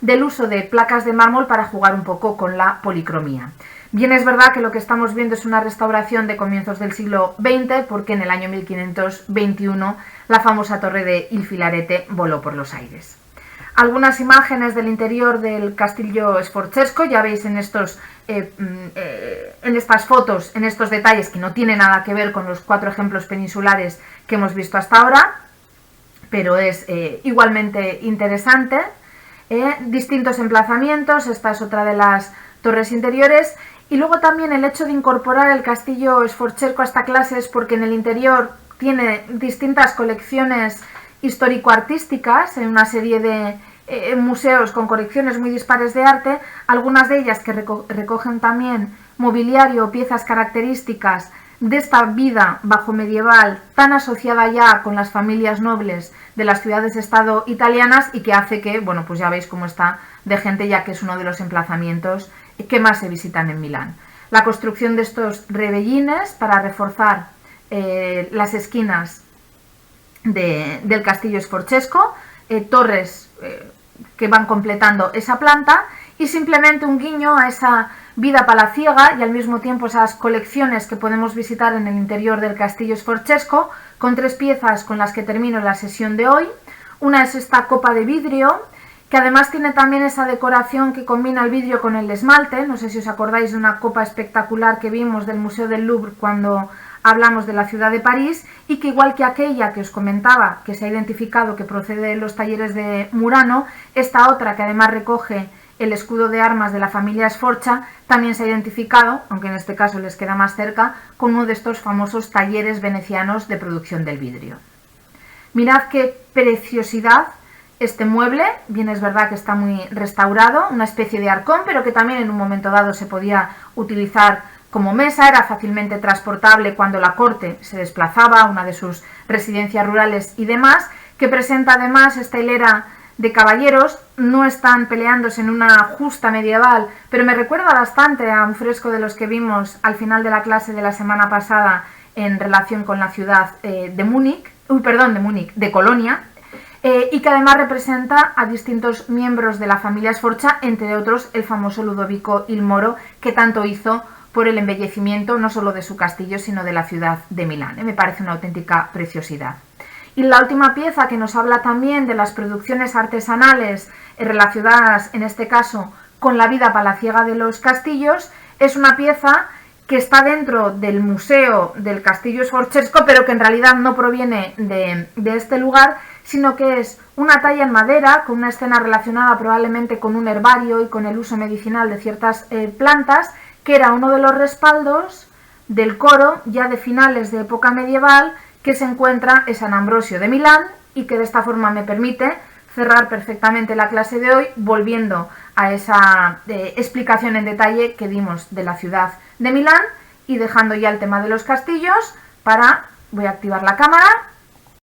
del uso de placas de mármol para jugar un poco con la policromía. Bien, es verdad que lo que estamos viendo es una restauración de comienzos del siglo XX, porque en el año 1521 la famosa torre de Il Filarete voló por los aires. Algunas imágenes del interior del Castillo Sforzesco, ya veis en estas fotos, en estos detalles que no tienen nada que ver con los 4 ejemplos peninsulares que hemos visto hasta ahora, pero es igualmente interesante. Distintos emplazamientos, esta es otra de las torres interiores. Y luego también el hecho de incorporar el Castillo Sforzesco a esta clase es porque en el interior tiene distintas colecciones histórico-artísticas, en una serie de museos con colecciones muy dispares de arte, algunas de ellas que recogen también mobiliario o piezas características de esta vida bajo medieval tan asociada ya con las familias nobles de las ciudades-estado italianas, y que hace que, bueno, pues ya veis cómo está de gente, ya que es uno de los emplazamientos que más se visitan en Milán. La construcción de estos rebellines para reforzar las esquinas del Castillo Sforzesco, torres que van completando esa planta, y simplemente un guiño a esa vida palaciega y al mismo tiempo esas colecciones que podemos visitar en el interior del Castillo Sforzesco, con 3 piezas con las que termino la sesión de hoy. Una es esta copa de vidrio, que además tiene también esa decoración que combina el vidrio con el esmalte. No sé si os acordáis de una copa espectacular que vimos del Museo del Louvre cuando hablamos de la ciudad de París, y que igual que aquella que os comentaba, que se ha identificado que procede de los talleres de Murano, esta otra que además recoge el escudo de armas de la familia Sforza, también se ha identificado, aunque en este caso les queda más cerca, con uno de estos famosos talleres venecianos de producción del vidrio. Mirad qué preciosidad este mueble. Bien, es verdad que está muy restaurado, una especie de arcón, pero que también en un momento dado se podía utilizar como mesa, era fácilmente transportable cuando la corte se desplazaba a una de sus residencias rurales y demás, que presenta además esta hilera de caballeros. No están peleándose en una justa medieval, pero me recuerda bastante a un fresco de los que vimos al final de la clase de la semana pasada en relación con la ciudad de Colonia, y que además representa a distintos miembros de la familia Sforza, entre otros el famoso Ludovico il Moro, que tanto hizo por el embellecimiento no solo de su castillo, sino de la ciudad de Milán. Me parece una auténtica preciosidad. Y la última pieza, que nos habla también de las producciones artesanales relacionadas, en este caso, con la vida palaciega de los castillos, es una pieza que está dentro del Museo del Castillo Sforcesco, pero que en realidad no proviene de este lugar, sino que es una talla en madera con una escena relacionada probablemente con un herbario y con el uso medicinal de ciertas plantas, que era uno de los respaldos del coro ya de finales de época medieval que se encuentra en San Ambrosio de Milán, y que de esta forma me permite cerrar perfectamente la clase de hoy volviendo a esa explicación en detalle que dimos de la ciudad de Milán, y dejando ya el tema de los castillos voy a activar la cámara